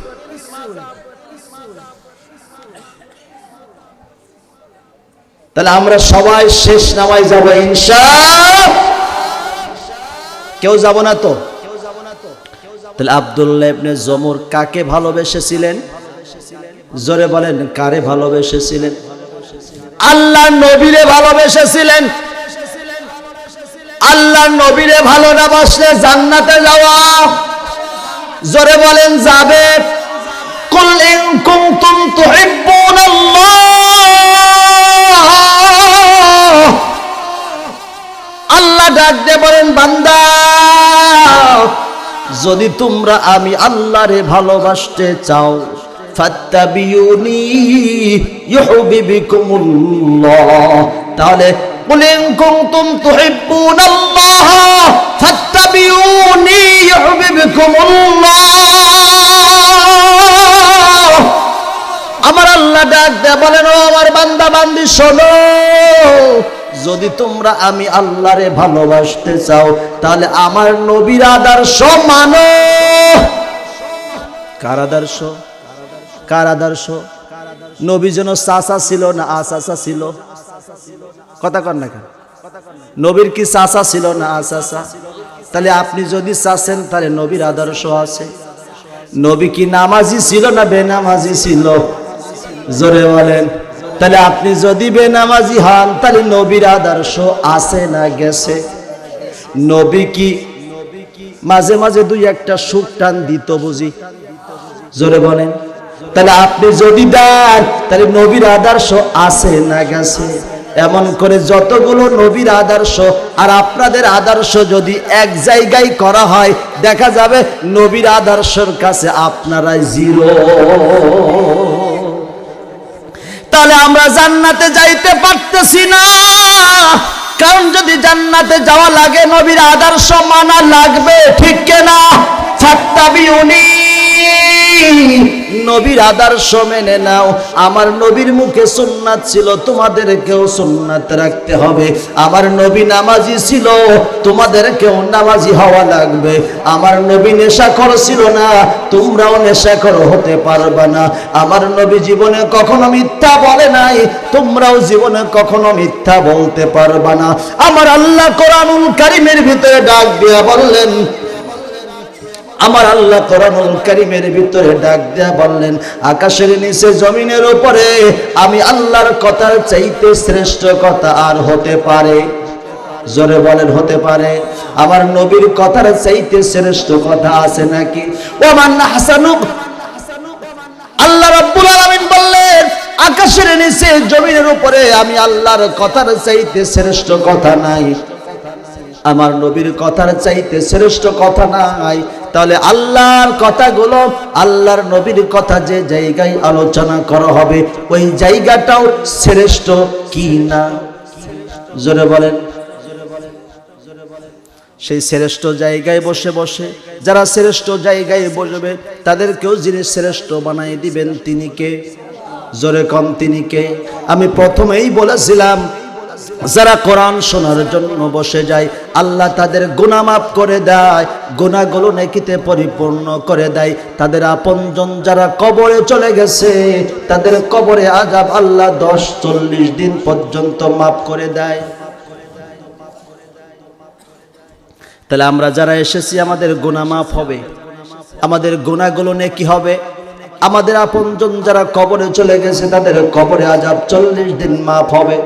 তাহলে আমরা সবাই শেষ নামায় যাব ইনশাআল্লাহ। কেউ যাব না তো? তাহলে আব্দুল্লাহ ইবনে জমুর কাকে ভালোবেসেছিলেন? জোরে বলেন, কারে ভালোবেসেছিলেন? আল্লাহ নবীরে ভালোবেসেছিলেন। আল্লাহ নবীরে ভালো না বাসলে জান্নাতে যাওয়া, জোরে বলেন যাবে। কুল ইন কুনতুম তুহিব্বুনাল্লাহ, আল্লাহ ডাক দিয়ে বলেন বান্দা, যদি তোমরা আমি আল্লাহরে ভালোবাসতে চাও, ফাত্তাবিউনি ইউহিব্বুকুমুল্লাহ। তাহলে কুল ইন কুনতুম তুহিব্বুনাল্লাহ ফাত্তাবিউনি ইউহিব্বুকুমুল্লাহ। আমার আল্লাহ ডাক দেয়া বলেন, ও আমার বান্দা বান্দি শোনো, যদি তোমরা আমি আল্লাহরে ভালোবাসতে চাও তাহলে আমার নবীর আদর্শ মানো। কার আদর্শ? কার আদর্শ? নবী যেন চাচা ছিল না আচাচা ছিল? কথা কর না কেন? নবীর কি চাচা ছিল না আচাচা? তাহলে আপনি যদি চাচ্ছেন তাহলে নবীর আদর্শ আছে। নবী কি নামাজি ছিল না বেনামাজি ছিল? জোরে বলেন। তাহলে আপনি যদি বেনামাজি হন তাহলে নবীর আদর্শ আছে না গেছে? নবী কি মাঝে মাঝে দুই একটা সুখ টান দিত বুঝি? জোরে বলেন। তাহলে আপনি যদি দেন তাহলে নবীর আদর্শ আছে না গেছে? এমন করে যতগুলো নবীর আদর্শ আর আপনাদের আদর্শ যদি এক জায়গায় করা হয়, দেখা যাবে নবীর আদর্শের কাছে আপনারা জিরো। তাহলে আমরা জান্নাতে যাইতে পারতেছি না, কারণ যদি জান্নাতে যাওয়া লাগে নবীর আদর্শ মানা লাগবে, ঠিক কিনা? ফাত্তাবিউনি, নবীর আদর্শ মেনে নাও। আমার নবীর মুখে সুন্নাত ছিল, তোমাদেরকেও সুন্নাত রাখতে হবে। আমার নবী নামাজি ছিল, তোমাদেরকেও নামাজি হওয়া লাগবে। আমার নবী নেশাখোর ছিল না, তোমরাও নেশাখোর হতে পারবে না। আমার নবী জীবনে কখনো মিথ্যা বলে নাই, তোমরাও জীবনে কখনো মিথ্যা বলতে পারবে না। আমার আল্লাহ কোরআনুল কারীমের ভিতরে ডাক দিয়া বললেন, আমার আল্লাহ কোরআনুল কারীমের ভিতরে ডাক দেয়া বললেন, আকাশের নিচে জমিনের উপরে আমি আল্লাহর কথার চাইতে শ্রেষ্ঠ কথা আর হতে পারে? জোরে বলেন, হতে পারে? আমার নবীর কথার চাইতে শ্রেষ্ঠ কথা আছে নাকি? ওমান হাসানু, আল্লাহ রাব্বুল আলামিন বললেন, আকাশের নিচে জমিনের উপরে আমি আল্লাহর কথার চাইতে শ্রেষ্ঠ কথা নাই, আমার নবীর কথার চাইতে শ্রেষ্ঠ কথা নাই। তাহলে আল্লাহর কথাগুলো, আল্লাহর নবীর কথা যে জায়গায় আলোচনা করা হবে ওই জায়গাটাও শ্রেষ্ঠ কি না? জোরে বলেন। সেই শ্রেষ্ঠ জায়গায় বসে বসে যারা শ্রেষ্ঠ জায়গায় বসবে তাদেরকেও যিনি শ্রেষ্ঠ বানাই দিবেন তিনি কে? জোরে কম তিনি কে? আমি প্রথমেই বলেছিলাম যারা কোরআন শোনার জন্য বসে যায় আল্লাহ তাদের গুনাহ মাফ করে দেয়, গুনাহগুলো নেকিতে পরিপূর্ণ করে দেয়। তাদের আপনজন যারা কবরে চলে গেছে তাদের কবরে আযাব আল্লাহ 10-40 দিন পর্যন্ত মাফ করে দেয়। তাহলে আমরা যারা এসেছি আমাদের গুনাহ মাফ হবে, আমাদের গুনাহগুলো নেকি হবে। আমাদের আপনজন যারা কবরে চলে গেছে তাদের কবরে আযাব 40 দিন মাফ হবে।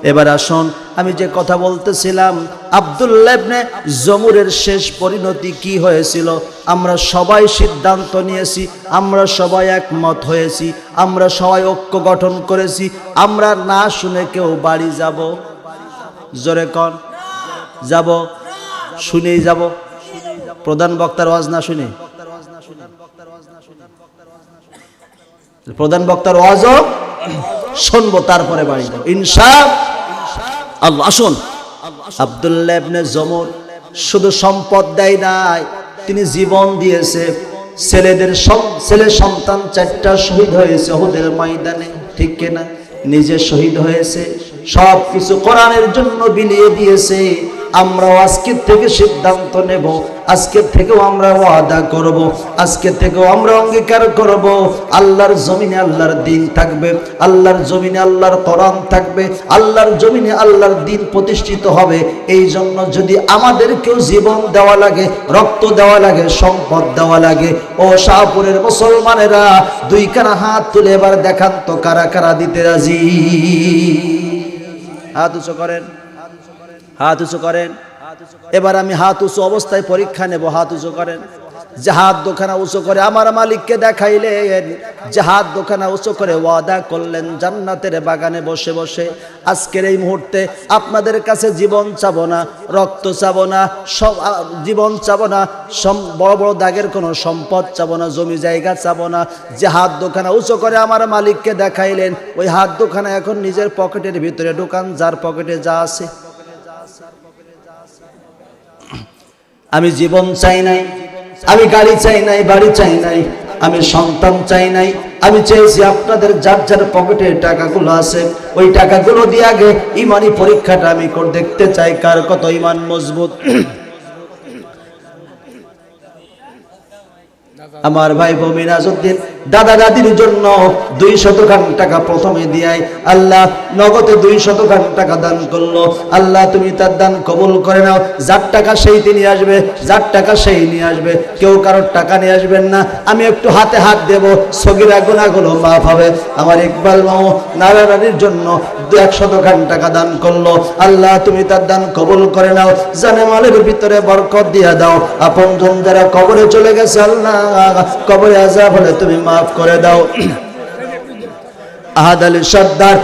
এবার আসুন আমি যে কথা বলতেছিলাম আব্দুল্লাহ ইবনে জমুরের শেষ পরিণতি কি হয়েছিল আমরা সবাই সিদ্ধান্ত নিয়েছি, আমরা সবাই একমত হয়েছি, আমরা সবাই ঐক্য গঠন করেছি, আমরা না শুনে কেউ বাড়ি যাব? জোরে কোন যাব? শুনেই যাব? প্রধান বক্তার ওয়াজ না শুনে? প্রধান বক্তার ওয়াজও শুনবো তারপরে বাড়ি যাব ইনশাআল্লাহ। আসুন আব্দুল্লাহ ইবনে জমর শুধু সম্পদ দেয় নাই, তিনি জীবন দিয়েছে। ছেলে সন্তান 4টা শহীদ হয়েছে উহুদের ময়দানে, ঠিক কিনা? নিজে শহীদ হয়েছে, সব কিছু কোরআনের জন্য বিলিয়ে দিয়েছে। আমরাও আজকের থেকে সিদ্ধান্ত নেব, আজকের থেকেও আমরা ওয়াদা করব, আজকের থেকেও আমরা অঙ্গীকার করব আল্লাহর জমিনে আল্লাহর দ্বীন থাকবে, আল্লাহর জমিনে আল্লাহর কোরআন থাকবে, আল্লাহর জমিনে আল্লাহর দ্বীন প্রতিষ্ঠিত হবে। এই জন্য যদি আমাদেরকেও জীবন দেওয়া লাগে, রক্ত দেওয়া লাগে, সম্পদ দেওয়া লাগে, ও শাহপুরের মুসলমানেরা 2 কানা হাত তুলে এবার দেখান তো কারা কারা দিতে রাজি। হাত উঁচু করেন, হাত উঁচু করেন। এবার আমি হাত উঁচু অবস্থায় পরীক্ষা নেব, হাত উঁচু করেন। যে হাত দুখানা উঁচু করে আমার মালিককে দেখাইলেন, যে হাত দুখানা উঁচু করে ওয়াদা করলেন জান্নাতের বাগানে বসে বসে আজকের এই মুহূর্তে আপনাদের কাছে জীবন চাবো না, রক্ত চাবো না, সব জীবন চাবো না, বড় বড় দাগের কোনো সম্পদ চাবো না, জমি জায়গা চাবো না। যে হাত দুখানা উঁচু করে আমার মালিককে দেখাইলেন ওই হাত দুখানা এখন নিজের পকেটের ভিতরে ঢুকান, যার পকেটে যা আছে। আমি জীবন চাই নাই, আমি গাড়ি চাই নাই, বাড়ি চাই নাই, আমি সন্তান চাই নাই, আমি চেয়েছি আপনাদের যার যার পকেটে টাকাগুলো আছে ওই টাকাগুলো দিয়ে আগে ইমানি পরীক্ষাটা আমি করে দেখতে চাই কার কত ইমান মজবুত। আমার ভাই মিনাজউদ্দিন দাদা দাদির জন্য 200 টাকা প্রথমে দিয়ায় আল্লাহ নগদে 200 টাকা দান করলো। আল্লাহ তুমি তার দান কবুল করে নাও। যার টাকা সেই তিনি আসবে, যার টাকা সেই নিয়ে আসবে, কেউ কারোর টাকা নিয়ে আসবেন না। আমি একটু হাতে হাত দেব, সগীরা গুনাহগুলো মাফ হবে। আমার ইকবাল মামু নারায়ণীর জন্য 100 টাকা দান করলো। আল্লাহ তুমি তার দান কবুল করে নাও, জানে মালের ভিতরে বরকত দিয়ে দাও। আপনজন যারা কবরে চলে গেছে আল্লাহ কবরে আযাব হলে তুমি মাফ করে দাও। আহাদ আলী সর্দার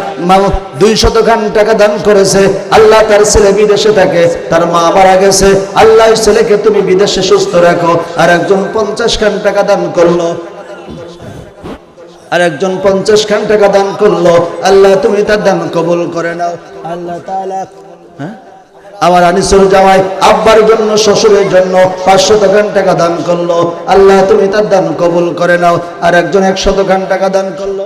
200 টাকা দান করেছে। আল্লাহ তার ছেলে বিদেশে থাকে, তার মা মারা গেছে, আল্লাহ ছেলেকে তুমি বিদেশে সুস্থ রাখো। আর একজন 50 টাকা দান করলো, আর একজন 50 টাকা দান করলো। আল্লাহ তুমি তার দান কবুল করে নাও। আল্লাহ তাআলা আমার আনিসুর জামাই আব্বার জন্য শ্বশুরের জন্য 500 টাকা দান করলো। আল্লাহ তুমি তার দান কবুল করে নাও। আর একজন 100 টাকা দান করলো।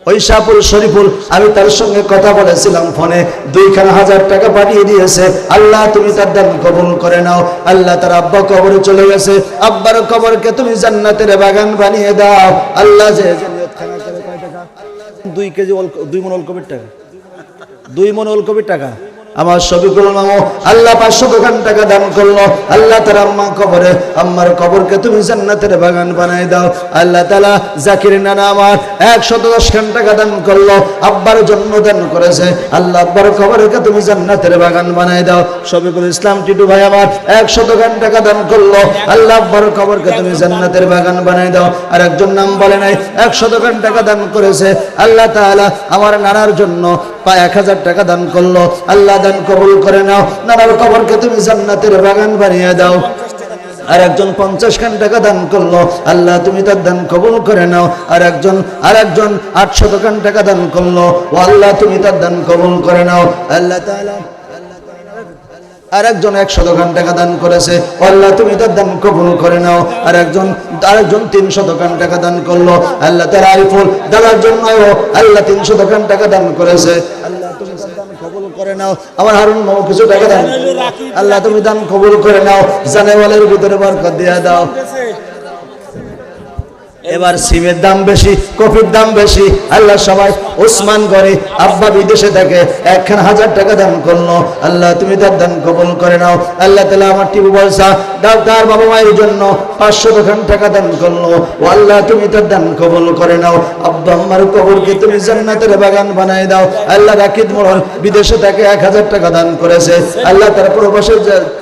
ওই শাহপুর শরীফুল আমি তার সঙ্গে কথা বলেছিলাম ফোনে, 2,000 টাকা পাঠিয়ে দিয়েছে। আল্লাহ তুমি তার দান কবুল করে নাও। আল্লাহ তার আব্বা কবরে চলে গেছে, আব্বার কবরকে তুমি জান্নাতের বাগান বানিয়ে দাও। আল্লাহ যে নিয়তখানা করে কয় টাকা? 2 কেজি 2 মণ ওলকপির টাকা, 2 মণ ওলকপির টাকা। আমার শফিকুল মামু আল্লাহ 500 টাকা দান করলো। আল্লাহ তার আম্মা কবরে, আম্মার কবরকে তুমি জান্নাতের বাগান বানাই দাও। আল্লাহ তাআলা জাকির নানা আমার 110 টাকা দান করলো, আব্বার জন্য দান করেছে। আল্লাহ আব্বার কবরকে তুমি জান্নাতের বাগান বানাই দাও। শফিকুল ইসলাম টিটু ভাই আমার 100 টাকা দান করলো। আল্লাহ আব্বার কবরকে তুমি জান্নাতের বাগান বানাই দাও। আর একজন নাম বলে নাই 100 টাকা দান করেছে। আল্লাহ তাআলা আমার নানার জন্য 1000 টাকা দান করলো। আল্লাহ দান কবুল করে নাও। নানার কবরকে তুমি জান্নাতের বাগান বানিয়ে দাও। আর একজন 50 টাকা দান করলো। আল্লাহ তুমি তার দান কবুল করে নাও। আর একজন 800 টাকা দান করলো। ও আল্লাহ তুমি তার দান কবুল করে নাও। আল্লাহ তাআলা আর একজন 100 টাকা দান করেছে, আল্লাহ তুমি তার দান কবুল করে নাও। আর একজন 300 টাকা দান করলো, আল্লাহ তার আরিফুল দাদার জন্য আল্লাহ 300 টাকা দান করেছে, আল্লাহ তুমি তার দান কবুল করে নাও। আমার হারুন মামা কিছু টাকা দান, আল্লাহ তুমি দান কবুল করে নাও, জানেওয়ালের ভিতরে বরকত দিয়ে দাও। এবার সিমের দাম বেশি, কফির দাম বেশি, আল্লাহ সবাই ওসমান করে আব্বা বিদেশে থাকে 1000 টাকা দান করলো, আল্লাহ তুমি তার দান কবুল করে নাও। আল্লাহ তাআলা আমার টিপু বলসা ডাক্তার বাবা মায়ের জন্য 500 টাকা দান করলো, ও আল্লাহ তুমি তার দান কবুল করে নাও। আব্বা আম্মার কবরকে তুমি জান্নাতের বাগান বানায় দাও। আল্লাহ রাকিব মোড়ল বিদেশে থাকে 1000 টাকা দান করেছে, আল্লাহ তার প্রবাসী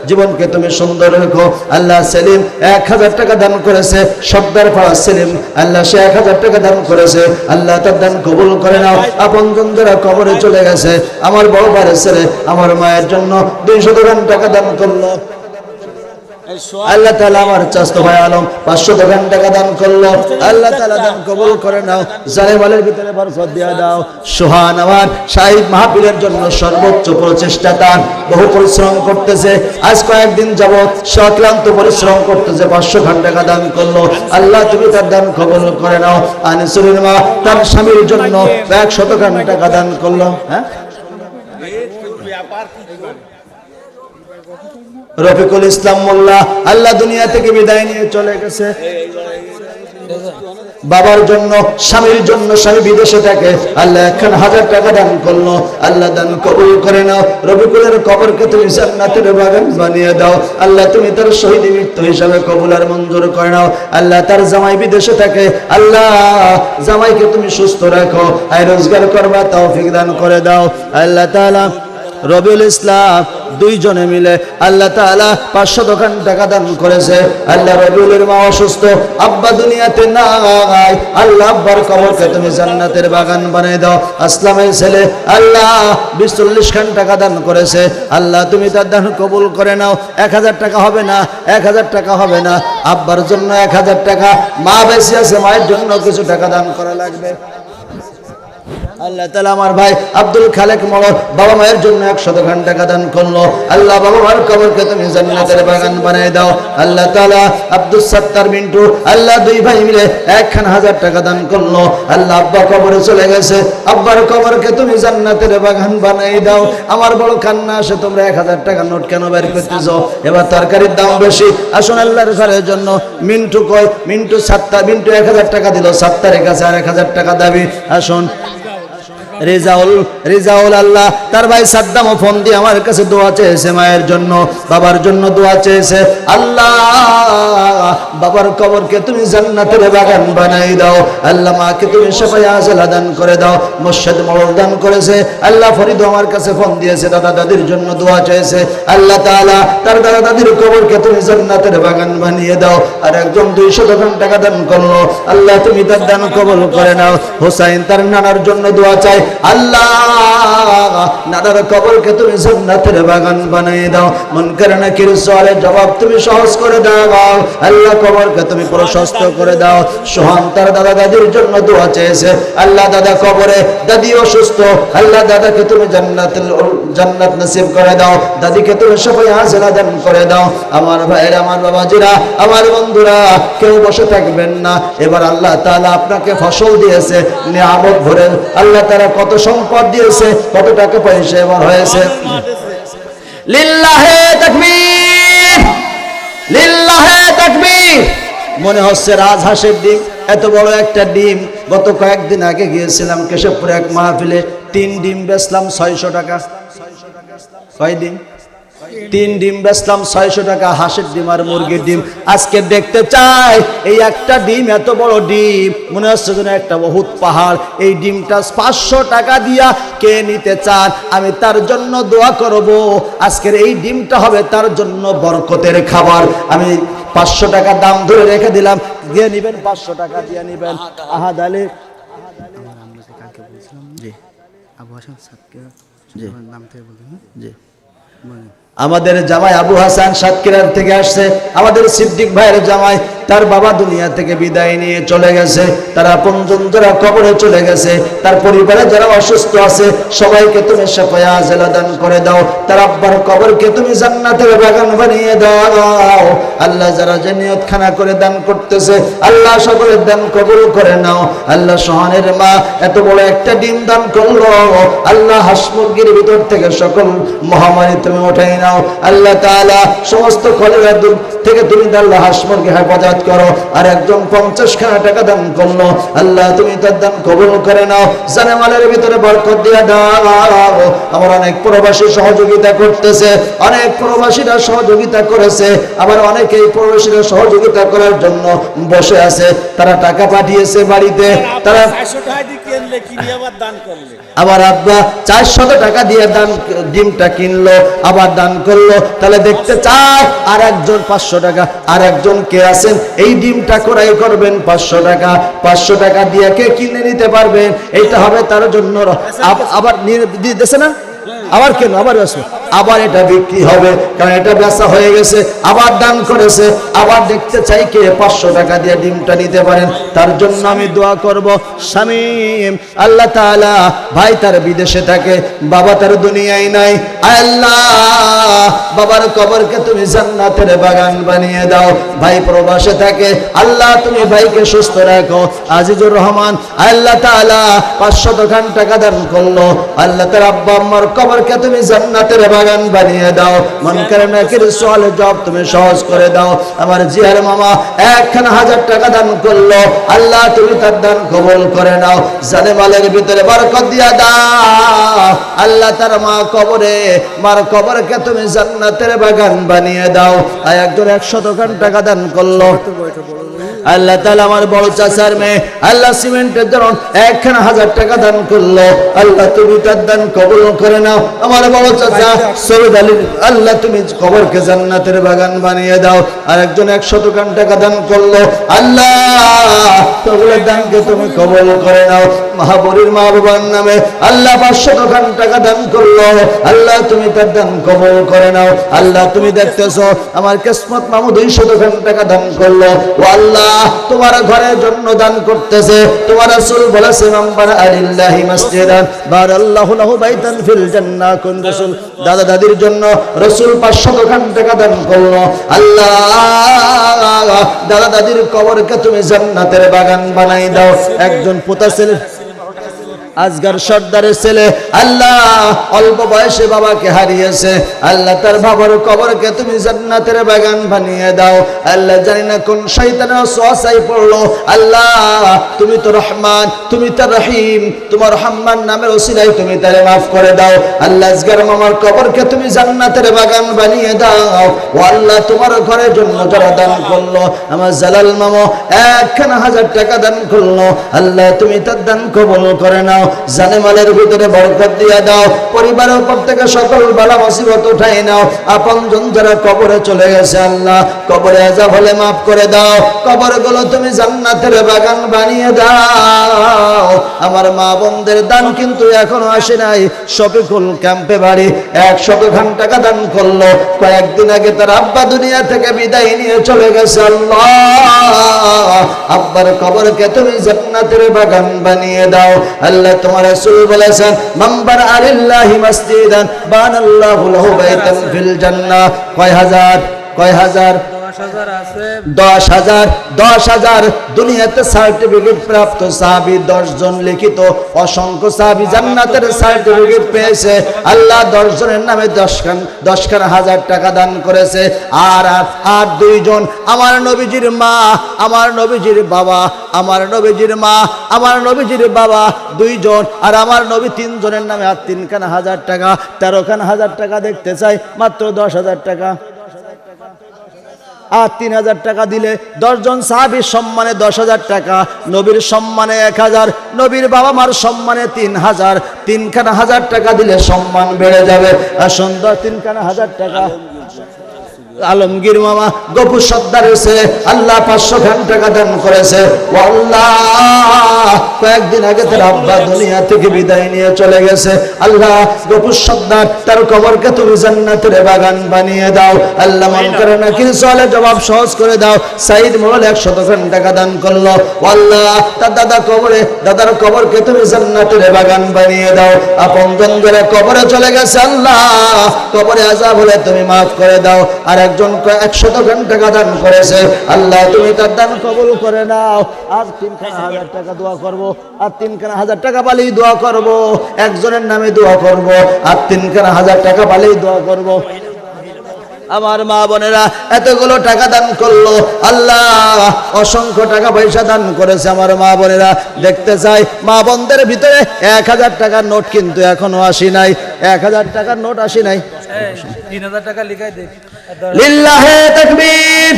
জীবনকে তুমি সুন্দর রেখো। আল্লাহ সেলিম 1000 টাকা দান করেছে, সর্দার পাড়া সেলিম, আল্লাহ সে 1000 টাকা দান করেছে, আল্লাহ তার দান কবুল করে নাও। আপনজন যারা কবরে চলে গেছে, আমার বড় ভাইয়ের ছেলে আমার মায়ের জন্য 200 টাকা দান করলো, আল্লাহ তাআলা আমার চাচতো ভাই আলম 500 টাকা দান করলো, আল্লাহ তাআলা দান কবুল করে নাও, জালেমালের ভিতরে বরকত দিয়ে দাও। সোহান আমার শাহিদ মাহফিলের জন্য সর্বোচ্চ প্রচেষ্টা তার, বহু পরিশ্রম করতেছে, আজ কয়েকদিন যাবত সক্লান্ত পরিশ্রম করতেছে, 500 টাকা দান করলো, আল্লাহ তুমি তার দান কবুল করে নাও। আনিসুরের মা তার স্বামীর জন্য 100 টাকা দান করলো। হ্যাঁ, রফিকুল ইসলাম মোল্লা আল্লাহ দুনিয়া থেকে বিদায় নিয়ে চলে গেছে, বাবার জন্য স্বামীর জন্য, স্বামী বিদেশে থাকে, আল্লাহ 1000 টাকা দান করলো, আল্লাহ দান কবুল করে নাও। রফিকুলের কবরকে তুমি জান্নাতের বাগান বানিয়ে দাও, আল্লাহ তুমি তার শহীদ মৃত্যু হিসাবে কবুল আর মঞ্জুর করে নাও। আল্লাহ তার জামাই বিদেশে থাকে, আল্লাহ জামাইকে তুমি সুস্থ রাখো, আয় রোজগার করবা তৌফিক দান করে দাও। আল্লাহ তাআলা রবিউল ইসলাম দুইজনে মিলে আল্লাহ তাআলা 500 টাকা দান করেছে, আল্লাহ রবিউলের মা অসুস্থ, আব্বা দুনিয়াতে নাই, আল্লাহ আব্বার কবরকে তুমি জান্নাতের বাগান বানিয়ে দাও। আসলামের ছেলে আল্লাহ 20-40 টাকা দান করেছে, আল্লাহ তুমি তার দান কবুল করে নাও। 1000 টাকা হবে না, 1000 টাকা হবে না, আব্বার জন্য 1000 টাকা, মা বেঁচে আছে মায়ের জন্য কিছু টাকা দান করা লাগবে। আল্লাহ তাআলা আমার ভাই আব্দুল খালেক মোড়ল বাবা মায়ের জন্য 100 টাকা দান করলো, আল্লাহ বাবা মায়ের কবরকে তুমি জান্নাতের বাগান বানিয়ে দাও। আল্লাহ তাআলা আব্দুল সত্তার মিন্টু আল্লাহ দুই ভাই মিলে 1000 টাকা দান করলো, আল্লাহ আব্বা কবরে চলে গেছে, আব্বার কবরকে তুমি জান্নাতের বাগান বানিয়ে দাও। আমার বড় কান্না আসে, তোমরা 1000 টাকা নোট কেন বের করতেছো? এবার তরকারির দাম বেশি, আসুন আল্লাহর ঘরের জন্য। মিন্টু কই? মিন্টু সত্তার, মিন্টু 1000 টাকা দিল, সত্তারের কাছে আর 1000 টাকা দাবি। আসুন রেজাউল আল্লাহ তার ভাই সাদ্দামও ফোন দিয়ে আমার কাছে দোয়া চেয়েছে, মায়ের জন্য বাবার জন্য দোয়া চেয়েছে, আল্লাহ বাবার কবরকে তুমি জান্নাতের বাগান বানাই দাও, আল্লাহ মাকে তুমি শাফায়ে আজলা দান করে দাও। মুর্শিদ মোড়ল দান করেছে, আল্লাহ ফরিদ আমার কাছে ফোন দিয়েছে, দাদা দাদির জন্য দোয়া চেয়েছে, আল্লাহ তাআলা তার দাদা দাদির কবরকে তুমি জান্নাতের বাগান বানিয়ে দাও। আর একজন 200 টাকা দান করলো, আল্লাহ তুমি তার দান কবুল করে নাও। হোসাইন তার নানার জন্য দোয়া চাই, আল্লাহ নানার কবরকে তুমি জান্নাতের বাগান বানিয়ে দাও। মুনকার নাকির সওয়ালের জবাব তুমি সহজ করে দাও, আল্লাহ কবরকে তুমি প্রশস্ত করে দাও। সোহান তার দাদা দাদির জন্য দোয়া চেয়েছে, আল্লাহ দাদা কবরে, দাদি অসুস্থ, আল্লাহ দাদাকে তুমি জান্নাত নসিব করে দাও, দাদিকে তুমি শাফায়ে আজলা দান করে দাও। আমার ভাইরা, আমার বাবাজিরা, আমার বন্ধুরা, কেউ বসে থাকবেন না। এবার আল্লাহ তাআলা আপনাকে ফসল দিয়েছে, নিয়ামত ভরে, আল্লাহ তাআলা কত সম্পদ দিয়েছে, কত টাকা পয়সা এবার হয়েছে। লিল্লাহে তাকবীর, লিল্লাহে তাকবীর। মনে হচ্ছে রাজহাঁসের ডিম, এত বড় একটা ডিম। গত কয়েকদিন আগে গিয়েছিলাম কেশবপুরে এক মাহফিলে, 3 ডিম বেচলাম 600 টাকা। কয় ডিম? 3 ডিম বেচলাম 600 টাকা, হাঁসের ডিম আর মুরগির ডিম। আজকে দেখতে চাই এই একটা ডিম, এত বড় ডিম, মনে হচ্ছে যেন একটা বহুত পাহাড়। এই ডিমটা 500 টাকা দিয়া কে নিতে চান? আমি তার জন্য দোয়া করব, আজকের এই ডিমটা হবে তার জন্য বরকতের খাবার। আমি 500 টাকা দাম ধরে রেখে দিলাম, দিয়ে নিবেন, 500 টাকা দিয়ে নিবেন। আহাদ আলী আমার আম্মুকে কালকে বলছিলাম, জি আবু হাসান সাহেবকে জি নাম থেকে বলুন, জি বলেন। আমাদের জামাই আবু হাসান সাতক্ষীরার থেকে আসছে, আমাদের সিদ্দিক ভাইয়ের জামাই, তার বাবা দুনিয়া থেকে বিদায় নিয়ে চলে গেছে, তারা আপনজন যারা কবরে চলে গেছে, তার পরিবারে যারা অসুস্থ আছে সবাইকে তুমি শাফায়ে আজলা দান করে দাও, তার আব্বার কবরকে তুমি জান্নাতের বাগান বানিয়ে দাও। আল্লাহ যারা যে নিয়তখানা করে দান করতেছে আল্লাহ সকলের দান কবুল করে নাও। আল্লাহ সোহানের মা এত বড় একটা ডিম দান করলো, আল্লাহ হাঁস মুরগির ভিতর থেকে সকল মহামারী তুমি উঠাই নাও। আল্লাহ তাআলা সমস্ত কলেরা দুঃখ থেকে তুমি আল্লাহ হাঁস মুরগি হেফাজত করো। আর একজন 50 টাকা দান করলো, আল্লাহ তুমি তার দান কবুল করে নাও, জানে মালের ভিতরে বরকত দিয়ে দাও। আমার অনেক প্রবাসী সহযোগিতা করতেছে, অনেক প্রবাসীরা সহযোগিতা করেছে, আবার অনেকেই প্রবাসীরা সহযোগিতা করার জন্য বসে আছে, তারা টাকা পাঠিয়েছে বাড়িতে, তারা আবার আব্বা 400 টাকা দিয়ে দান ডিমটা কিনলো আবার দান করলো। তাহলে দেখতে চাও আর একজন 500 টাকা, আর একজন কে আছেন এই ডিমটা ক্রয় করবেন 500 টাকা, 500 টাকা দিয়ে কে কিনে নিতে পারবেন, এইটা হবে তার জন্য। আবার দিতেছে না, আবার কেন আবার বেচো, আবার এটা বিক্রি হবে, কারণ এটা বেচা হয়ে গেছে, আবার দান করেছে, আবার দেখতে চাই কে 500 টাকা দিয়ে ডিমটা নিতে পারেন। তার জন্য আমি দোয়া করব শামীম, আল্লাহ তাআলা ভাই তার বিদেশে থাকে, বাবা তার দুনিয়ায় নাই, আল্লাহ বাবার কবরকে তুমি জান্নাতের বাগান বানিয়ে দাও। ভাই প্রবাসে থাকে, আল্লাহ তুমি ভাইকে সুস্থ রাখো। আজিজুর রহমান আল্লাহ তাআলা 500 টাকা দান করলো, আল্লাহ তার আব্বা আম্মার কবরকে তুমি জান্নাতের বাগান বানিয়ে দাও। মন করে নাকির সওয়ালে জবাব তুমি সহজ করে দাও। আমার জিয়ার মামা 1000 টাকা দান করলো, আল্লাহ তুমি তার দান কবুল করে নাও, জানে মালের ভিতরে বরকত দিয়া দাও। আল্লাহ তার মা কবরে, মার কবরকে তুমি জান্নাতের বাগান বানিয়ে দাও। আর একজন 100 টাকা দান করলো, আল্লাহ তাআলা আমার বড় চাচার মেয়ে, আল্লাহ সিমেন্টের জন্য 1000 টাকা দান করলো, আল্লাহ তুমি তার দান কবুল করে নাও। আমার বড় চাচা সৈয়দ আলী, আল্লাহ তুমি কবরকে জান্নাতের বাগান বানিয়ে দাও। আর একজন 100 টাকা দান করলো, আল্লাহ তোমার দানকে তুমি কবুল করে নাও। মাহবুবের মা বাবার নামে আল্লাহ 500 টাকা দান করলো, আল্লাহ তুমি তার দান কবুল করে নাও। আল্লাহ তুমি দেখতেছো আমার কিসমত মামু 200 টাকা দান করলো, ও আল্লাহ তোমার ঘরের জন্য দান করতেছে। তোমার রাসূল বলেছেন আম্বারা আলিল্লাহি মাসজিদান বারাল্লাহু লাহু বাইতান ফিল জান্নাহ। কোন রাসূল? দাদা দাদির জন্য রাসূল 500 টাকা দান করলো, আল্লাহ দাদা দাদির কবরকে তুমি জান্নাতের বাগান বানাই দাও। একজন পোতা ছেলে আজগার সর্দারের ছেলে, আল্লাহ অল্প বয়সে বাবাকে হারিয়েছে, আল্লাহ তার বাবার কবরকে তুমি জান্নাতের বাগান বানিয়ে দাও। আল্লাহ জানি না কোন শয়তানের ওয়াসওয়াসায় পড়লো, আল্লাহ তুমি তো রহমান, তুমি তো রহিম, তোমার রহমান নামের ওসিলায় তুমি তারে মাফ করে দাও। আল্লাহ আজগার মামার কবরকে তুমি জান্নাতের বাগান বানিয়ে দাও। ও আল্লাহ তোমার ঘরের জন্য যারা দান করলো, আমার জালাল মামা 1000 টাকা দান করলো, আল্লাহ তুমি তার দান কবুল করে নাও, জানে মালের ভিতরে বরকত দিয়ে দাও। পরিবারের উপর থেকে সকল বালা মুসিবত উঠাই নাও। আপনজন যারা কবরে চলে গেছে, আল্লাহ কবরে আযাব হলে মাফ করে দাও, কবরগুলো তুমি জান্নাতের বাগান বানিয়ে দাও। আমার মা বোনদের দান কিন্তু এখনো আসে নাই। শফিকুল ক্যাম্পে বাড়ি 100 টাকা দান করলো, কয়েকদিন আগে তার আব্বা দুনিয়া থেকে বিদায় নিয়ে চলে গেছে, আল্লাহ আব্বার কবরকে তুমি জান্নাতের বাগান বানিয়ে দাও। আল্লাহ তোমার রাসূল বলেছেন মাম্বার আলিল্লাহি মাসজিদান বানাল্লাহু লাহু বাইতান ফিল জান্নাহ। কয় হাজার? 10,000 দুনিয়াতে সার্টিফিকেট প্রাপ্ত সাহাবী 10 জন, লিখিত অসংখ্য সাহাবী জান্নাতের সার্টিফিকেট পেয়েছে। আল্লাহ 10 জনের নামে 10,000 টাকা দান করেছে। আর 2 জন আমার নবীজির মা, আমার নবীজির বাবা, আমার নবীজির মা, আমার নবীজির বাবা 2 জন, আর আমার নবী 3 জনের নামে আর 3,000 টাকা, 13,000 টাকা দেখতে চাই, মাত্র 10,000 টাকা। আর 3,000 টাকা দিলে 10 জন সাহাবীর সম্মানে 10,000 টাকা, নবীর সম্মানে 1,000, নবীর বাবা মার সম্মানে 3,000, 3,000 টাকা দিলে সম্মান বেড়ে যাবে। আর সুন্দর 3,000 টাকা। আলমগীর মামা গফুর সর্দারের ছেলে, আল্লাহ 500 টাকা দান করেছে। ও আল্লাহ কয়েকদিন আগে তার আব্বা দুনিয়া থেকে বিদায় নিয়ে চলে গেছে। আল্লাহ গফুর সর্দার তার কবরকে তুমি জান্নাতের বাগান বানিয়ে দাও। আল্লাহ মন করে নাকির সওয়ালে জবাব সহজ করে দাও। সাইদ মোড়ল 100 টাকা দান করলো। আল্লাহ তার দাদার কবরকে তুমি জান্নাতের বাগান বানিয়ে দাও। আপনজন করে কবরে চলে গেছে, আল্লাহ কবরে আযাব হলে তুমি মাফ করে দাও। আর একজন 100 টাকা দান করেছে, আল্লাহ তুমি তার দান কবুল করে নাও। আর 3,000 টাকা দোয়া করব, আর 3,000 টাকা পালেই দোয়া করব, একজনের নামে দোয়া করব, আর 3,000 টাকা পালেই দোয়া করব। আমার মা বোনেরা এতগুলো টাকা দান করলো, আল্লাহ অসংখ্য টাকা পয়সা দান করেছে আমার মা বোনেরা। দেখতে চাই মা বোনদের ভিতরে 1,000 টাকার নোট কিন্তু এখনো আসি নাই, 1,000 টাকার নোট আসি নাই। 3,000 টাকা লিখাই দে। লিল্লাহে তাকবীর,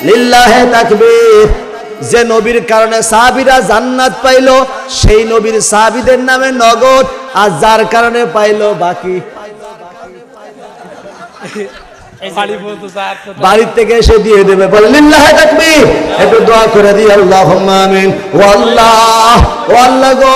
লিল্লাহে তাকবীর। যে নবীর কারণে সাহাবীরা জান্নাত পাইলো, সেই নবীর সাহাবীদের নামে নগদ, আর যার কারণে পাইলো বাকি বাড়ির থেকে এসে দিয়ে দেবে। বলে লিল্লাহে তাকবীর। একটু দোয়া করে দিই, আল্লাহুম্মা আমিন। ও আল্লাহ, ও আল্লাহ গো,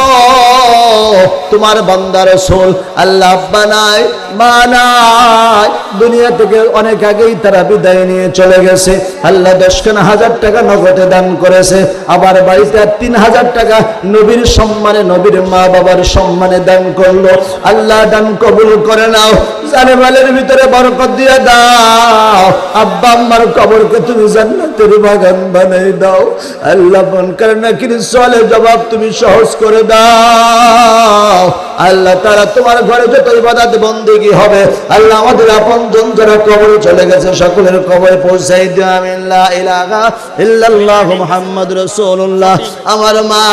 তোমার বান্দা রাসূল আল্লাহ আব্বা নাই মা নাই, দুনিয়া থেকে অনেক আগেই তারা বিদায় নিয়ে চলে গেছে। আল্লাহ 10,000 টাকা নগদে দান করেছে, আবার বাড়িতে 3,000 টাকা নবীর সম্মানে, নবীর মা বাবার সম্মানে দান করলো। আল্লাহ দান কবুল করে নাও, জানেমালের ভিতরে বরকত দিয়ে দাও। আব্বা আম্মার কবরকে তুমি জান্নাতের বাগান বানাই দাও। আল্লাহ মন করে নাকির সওয়ালে জবাব তুমি সহজ করে দাও। আল্লাহ তাআলা তোমার ঘরে যত ইবাদত বন্দেগী হবে, আল্লাহ আমাদের আপনজন যারা কবরে চলে গেছে সকলের কবরে পৌঁছাই দিও। আমিন। লা ইলাহা ইল্লাল্লাহ মুহাম্মাদুর রাসূলুল্লাহ। আমার মা,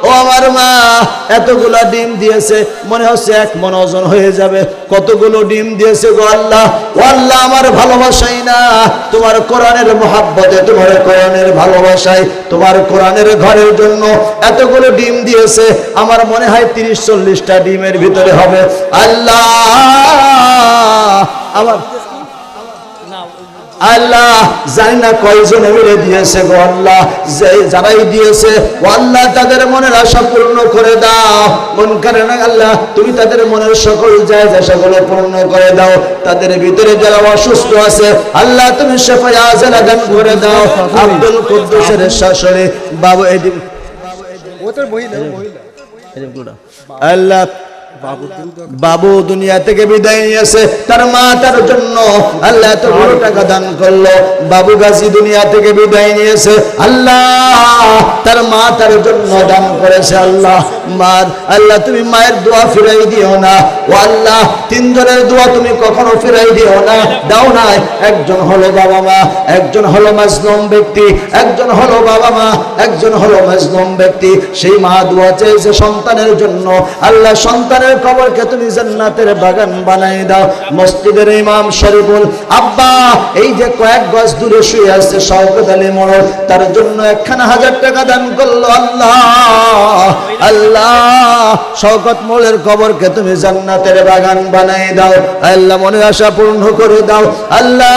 ও আমার মা এতগুলা ডিম দিয়েছে, মনে হচ্ছে 1 মণ ওজন হয়ে যাবে। কতগুলো ডিম দিয়েছে গো আল্লাহ। ও আল্লাহ আমার ভালোবাসাই না, তোমার কোরআনের মহব্বতে, তোমার কোরআনের ভালোবাসায়, তোমার কোরআনের ঘরের জন্য এতগুলো ডিম দিয়েছে। আমার মনে হয় 30-40টা ডিমের ভিতরে হবে। আল্লাহ আমার আল্লাহ জানি না কয়জনে মিলে দিয়েছে গো আল্লাহ, যারাই দিয়েছে ও আল্লাহ তাদের মনের আশা পূর্ণ করে দাও। মন করে না আল্লাহ তুমি তাদের মনের সকল জায়গা সকল পূর্ণ করে দাও। তাদের ভিতরে যারা অসুস্থ আছে আল্লাহ তুমি শিফা আজলা দান করে দাও। আব্দুল কুদ্দুসের শাশুড়ি বাবু এদিন ওদের মহিলা আল্লাহ বাবু দুনিয়া থেকে বিদায় নিয়েছে, তার মা তার জন্য আল্লাহ এত বড় টাকা দান করলো। বাবু গাজী দুনিয়া থেকে বিদায় নিয়েছে, আল্লাহ তার মা তার জন্য দান করেছে। আল্লাহ মা, আল্লাহ তুমি মায়ের দোয়া ফিরাই দিও না। ও আল্লাহ 3 জনের দোয়া তুমি কখনো ফিরাই দিও না, দাও নাই। একজন হলো বাবা মা, একজন হলো মাজলুম ব্যক্তি, একজন হলো বাবা মা, একজন হলো মাজলুম ব্যক্তি। সেই মা দোয়া চেয়েছে সন্তানের জন্য, আল্লাহ সন্তানের কবরকে তুমি জান্নাতের বাগান বানাই দাও। মসজিদের ইমাম শরীফুল আব্বা এই যে কয়েক গজ দূরে শুয়ে আছে শওকত আলী মোড়ল, তার জন্য 1,000 টাকা দান করলো। আল্লাহ আল্লাহ শওকত মোড়লের কবরকে তুমি জান্নাতের বাগান বানাই দাও। আল্লাহ মনের আশা পূর্ণ করে দাও। আল্লাহ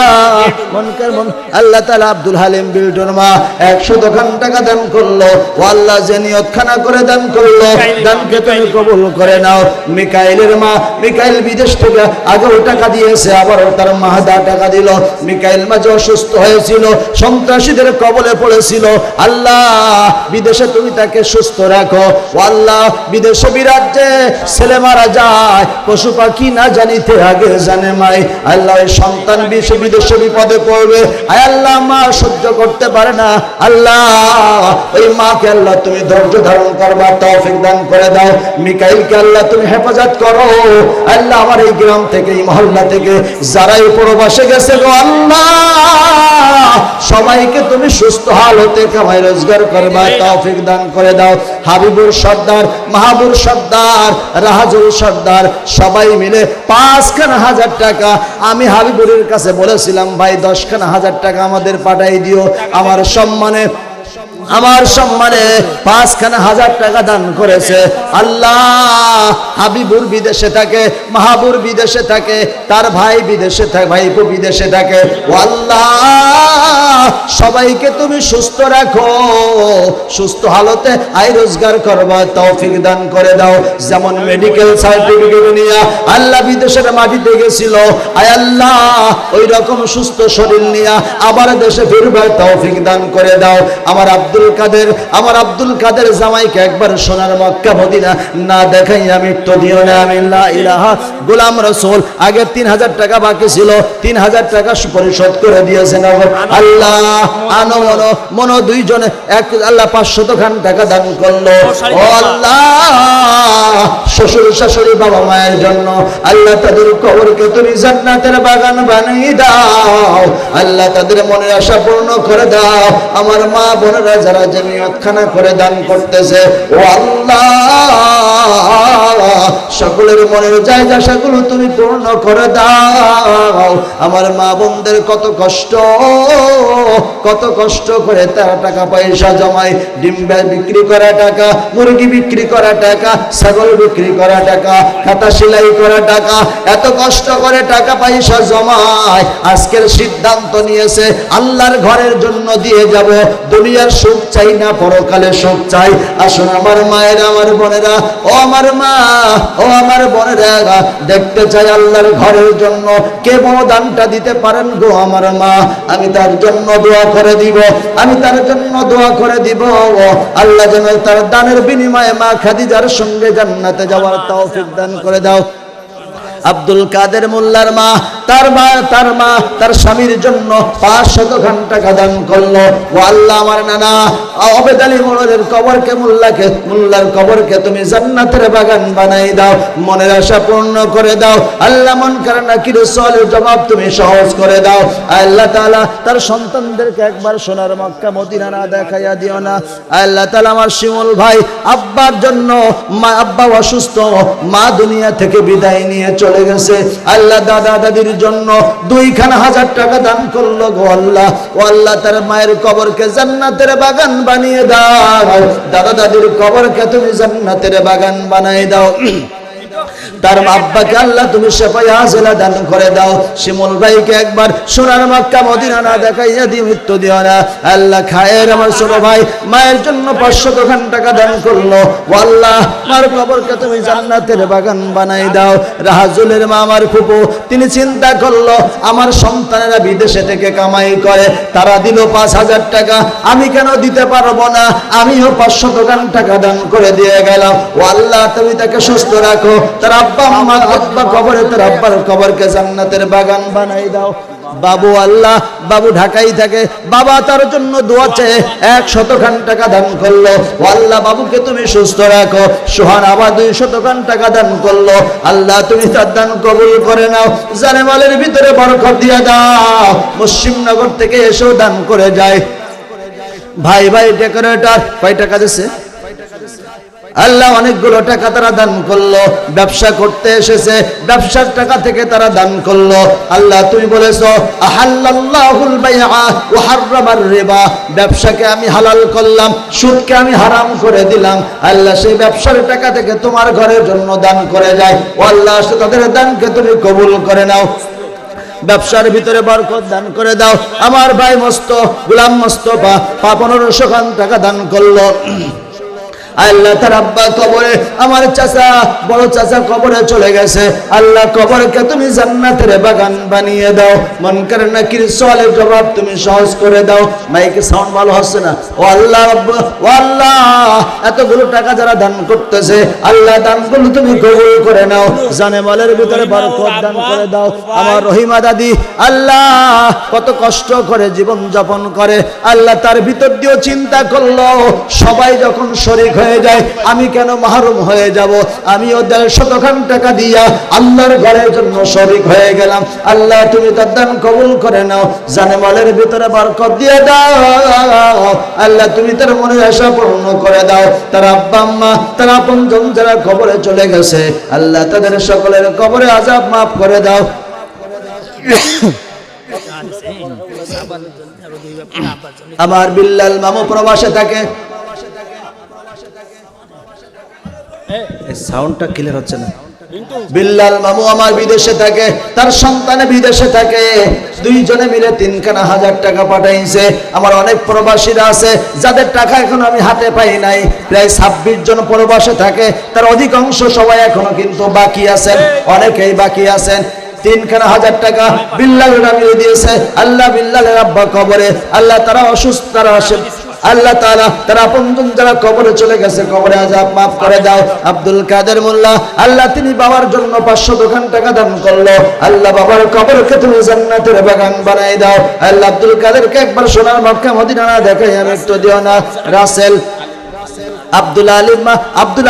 মনকার মন আল্লাহ তাআলা আব্দুল হালিম বিল্টুর মা 100 টাকা দান করলো। ও আল্লাহ যে নিয়তখানা করে দান করলো, দানকে তুমি কবুল করে নাও। মিকাইলের মা, মিকাইল বিদেশ থেকে আগেও টাকা দিয়েছে, আবারও তার মাহাদা টাকা দিল। মিকাইল মাঝে অসুস্থ হয়েছিল, সন্ত্রাসীদের কবলে পড়েছিল। আল্লাহ বিদেশে তুমি তাকে সুস্থ রাখো। ও আল্লাহ বিদেশে বিরাজ্যে ছেলে মারা যায়, পশু পাখি না জানিতে আগে জানে মাই। আল্লাহ ওই সন্তান বিদেশে বিপদে পড়বে, আয় আল্লাহ মা সহ্য করতে পারে না। আল্লাহ ওই মাকে আল্লাহ তুমি ধৈর্য ধারণ করবার তৌফিক দান করে দাও। মিকাইলকে আল্লাহ তুমি হেফাজত করো। আল্লাহ আমার এই গ্রাম থেকে, এই মহল্লা থেকে যারাই প্রবাসে গেছে গো আল্লাহ সবাইকে তুমি সুস্থ হালতে কামাই রোজগার করবার তৌফিক দান করে দাও। হাবিবুর সর্দার, মাহবুর সর্দার, রাহাজুল সর্দার সবাই মিলে 5,000 টাকা, আমি হাবিবুরের কাছে বলেছিলাম ভাই 10,000 টাকা আমাদের পাঠাই দিও আমার সম্মানে। আমার সম্মানে 5,000 টাকা দান করেছে। আল্লাহ, হাবিবুর বিদেশে থাকে, মাহাবুর বিদেশে থাকে, তার ভাই বিদেশে থাকে, ভাইপো বিদেশে থাকে। ও আল্লাহ, সবাইকে তুমি সুস্থ রাখো, সুস্থ হালতে আয় রোজগার করবা তৌফিক দান করে দাও। যেমন মেডিকেল সার্টিফিকেট নিয়ে আল্লাহ বিদেশের মাটিতে গেছিল, আয় আল্লাহ ওই রকম সুস্থ শরীর নিয়ে আবার দেশে ফিরবার তৌফিক দান করে দাও। আমার আব্দুল কাদের জামাইকে একবার সোনার মক্কা মদিনা না দেখাইয়া মৃত্যু দিও না। আমিন। লা ইলাহা গোলাম রসুল আগে 3,000 টাকা বাকি ছিল, 3,000 টাকা পরিশোধ করে দিয়েছেন। আল্লাহ আনো মনো দুইজনে এক আল্লাহ 500 খান টাকা দান করলো। ও আল্লাহ, শ্বশুর শাশুড়ি বাবা মায়ের জন্য আল্লাহ তাদের কবরকে তুমি জান্নাতের বাগান বানিয়ে দাও। আল্লাহ তাদের মনের আশা পূর্ণ করে দাও। আমার মা বোনেরা যারা জমিয়তখানা করে দান করতেছে, ও আল্লাহ সকলের মনের যায় আশাগুলো তুমি পূর্ণ করে দাও। আমার মা বোনদের কত কষ্ট করে তারা টাকা পয়সা জমায়, ডিম বিক্রি করা টাকা, মুরগি বিক্রি করা টাকা, ছাগল বিক্রি করা টাকা, খাতা সেলাই করা টাকা, এত কষ্ট করে টাকা পয়সা জমায়। আজকের সিদ্ধান্ত নিয়েছে আল্লাহর ঘরের জন্য দিয়ে যাব। দুনিয়ার সুখ চাই না, পরকালে সুখ চাই। আসুন আমার মায়েরা, আমার বোনেরা, ও আমার মা, ও আমার বোনেরা, দেখতে চাই আল্লাহর ঘরের জন্য কে বড় দানটা দিতে পারেন গো আমার মা। আমি তার জন্য দোয়া করে দিব, আমি তার জন্য দোয়া করে দিব। আল্লাহ যেন তার দানের বিনিময়ে মা খাদিজার সঙ্গে জান্নাতে যাওয়ার তৌফিক দান করে দাও। আব্দুল কাদের মোল্লার মা, তার স্বামীর জন্য 500 খান টাকা দান করলো। ও আল্লাহ, আমার নানা আবেদ আলী মোল্লার মোল্লার কবরকে তুমি জান্নাতের বাগান বানাই দাও, মনের আশা পূর্ণ করে দাও। আল্লাহ মন করে নাকির সওয়ালের জবাব তুমি সহজ করে দাও। আল্লাহ তাআলা তার সন্তানদেরকে একবার সোনার মক্কা মদিনা না দেখাইয়া দিও না। আল্লাহ তাআলা আমার শিমুল ভাই আব্বার জন্য, আব্বা অসুস্থ, মা দুনিয়া থেকে বিদায় নিয়ে চলে গেছে। আল্লাহ দাদা দাদির জন্য 2,000 টাকা দান করলো গো আল্লাহ। ও আল্লাহ, তার মায়ের কবরকে জান্নাতের বাগান বানিয়ে দাও। দাদা দাদির কবরকে তুমি জান্নাতের বাগান বানিয়ে দাও। তার আব্বাকে আল্লাহ তুমি শেফায়ে আজিলা দান করে দাও। শিমুল ভাইকে একবার সোনার মক্কা মদিনা না দেখাইয়া দিয়ে মৃত্যু দিও না। আল্লাহ খায়ের আমার ছোট ভাই মায়ের জন্য 500 খান টাকা দান করলো। ও আল্লাহ, মার কবরকে তুমি জান্নাতের বাগান বানাই দাও। রাহাজুলের মা আমার ফুপু, তিনি চিন্তা করলো আমার সন্তানেরা বিদেশে থেকে কামাই করে, তারা দিল 5,000 টাকা, আমি কেন দিতে পারবো না? আমিও 500 খান টাকা দান করে দিয়ে গেলাম। ও আল্লাহ, তুমি তাকে সুস্থ রাখো। তার আব্বা কবরে, তার আব্বার কবরকে জান্নাতের বাগান বানাই দাও। বাবু আল্লাহ, বাবু ঢাকায় থাকে, বাবা তার জন্য দোয়া চেয়ে 100 খান টাকা দান করলো। ও আল্লাহ, বাবুকে তুমি সুস্থ রাখো। সোহান আবার 200 খান টাকা দান করলো। আল্লাহ, তুমি তার দান কবুল করে নাও, জানে মালের ভিতরে বরকত দিয়ে দাও। মুসলিমনগর থেকে এসেও দান করে যায়। ভাই ডেকোরেটর কয় টাকা দিছে? আল্লাহ অনেকগুলো টাকা তারা দান করলো। ব্যবসা করতে এসেছে, ব্যবসার টাকা থেকে তারা দান করলো। আল্লাহ, তুমি বলেছো আহাল্লাল্লাহুল বাইআ ওয়া হাররামার রিবা, ব্যবসাকে আমি হালাল করলাম, সুদকে আমি হারাম করে দিলাম। আল্লাহ, সেই ব্যবসার টাকা থেকে তোমার ঘরের জন্য দান করে যায়। ও আল্লাহ, তাদের দানকে তুমি কবুল করে নাও। ব্যবসার ভিতরে বরকত দান করে দাও। আমার ভাই গোলাম মোস্তফা 1500 খান টাকা দান করলো। আল্লাহ, তার আব্বা কবরে, আমার চাচা, বড় চাচা কবরে চলে গেছে। আল্লাহ, কবরকে তুমি জান্নাতের বাগান বানিয়ে দাও। মন করে নাকির সওয়ালের জবাব তুমি সহজ করে দাও। মাইকে সাউন্ড ভালো হচ্ছে না। ও আল্লাহ, ও আল্লাহ, এতগুলো টাকা যারা দান করতেছে, আল্লাহ দানগুলো তুমি কবুল করে নাও। জানে মালের ভিতরে বরকত দান করে দাও। আমার রহিমা দাদি, আল্লাহ কত কষ্ট করে জীবন যাপন করে। আল্লাহ, তার ভিতর দিয়েও চিন্তা করলো, সবাই যখন শরীক হয়ে যায়, আমি কেন মাহরুম হয়ে যাব? আমিও 150 খান টাকা দিয়া আল্লাহর ঘরের জন্য শরীক হয়ে গেলাম। আল্লাহ, তুমি তার দান কবুল করে নাও, জানে মালের ভিতরে বরকত দিয়ে দাও। আল্লাহ, তুমি তার মনের আশা পূর্ণ করে দাও। তার আব্বা আম্মা, তার আপনজন যারা কবরে চলে গেছে, আল্লাহ তাদের সকলের কবরে আযাব মাফ করে দাও। আমার বিল্লাল মামু প্রবাসে থাকে। এই সাউন্ডটা ক্লিয়ার হচ্ছে না। বিল্লাল মামু আমার বিদেশে থাকে, তার সন্তানে বিদেশে থাকে, দুইজনে মিলে 3,000 টাকা পাঠাইছে। আমার অনেক প্রবাসীরা আছে যাদের টাকা এখনো আমি হাতে পাই নাই, প্রায় 26 জন প্রবাসে থাকে, তার অধিকাংশ সবাই এখনো কিন্তু বাকি আছেন, অনেকেই বাকি আছেন। 3,000 টাকা বিল্লালের নামিয়ে দিয়েছে। আল্লাহ বিল্লালের আব্বা কবরে, আল্লাহ তারা অসুস্থ, তারা আসেন আল্লাহ তাআলা তারা আপনজন যারা কবরে চলে গেছে, কবরে আযাব মাফ করে দাও। আব্দুল কাদের মোল্লা, আল্লাহ তিনি বাবার জন্য 500 দোকান টাকা দান করলো, আল্লাহ বাবার কবরকে তুমি জান্নাতের বাগান বানাই দাও। আল্লাহ আব্দুল কাদেরকে একবার সোনার মক্কা মদিনা না দেখাই আমি একটু দিও না। রাসেল আব্দুল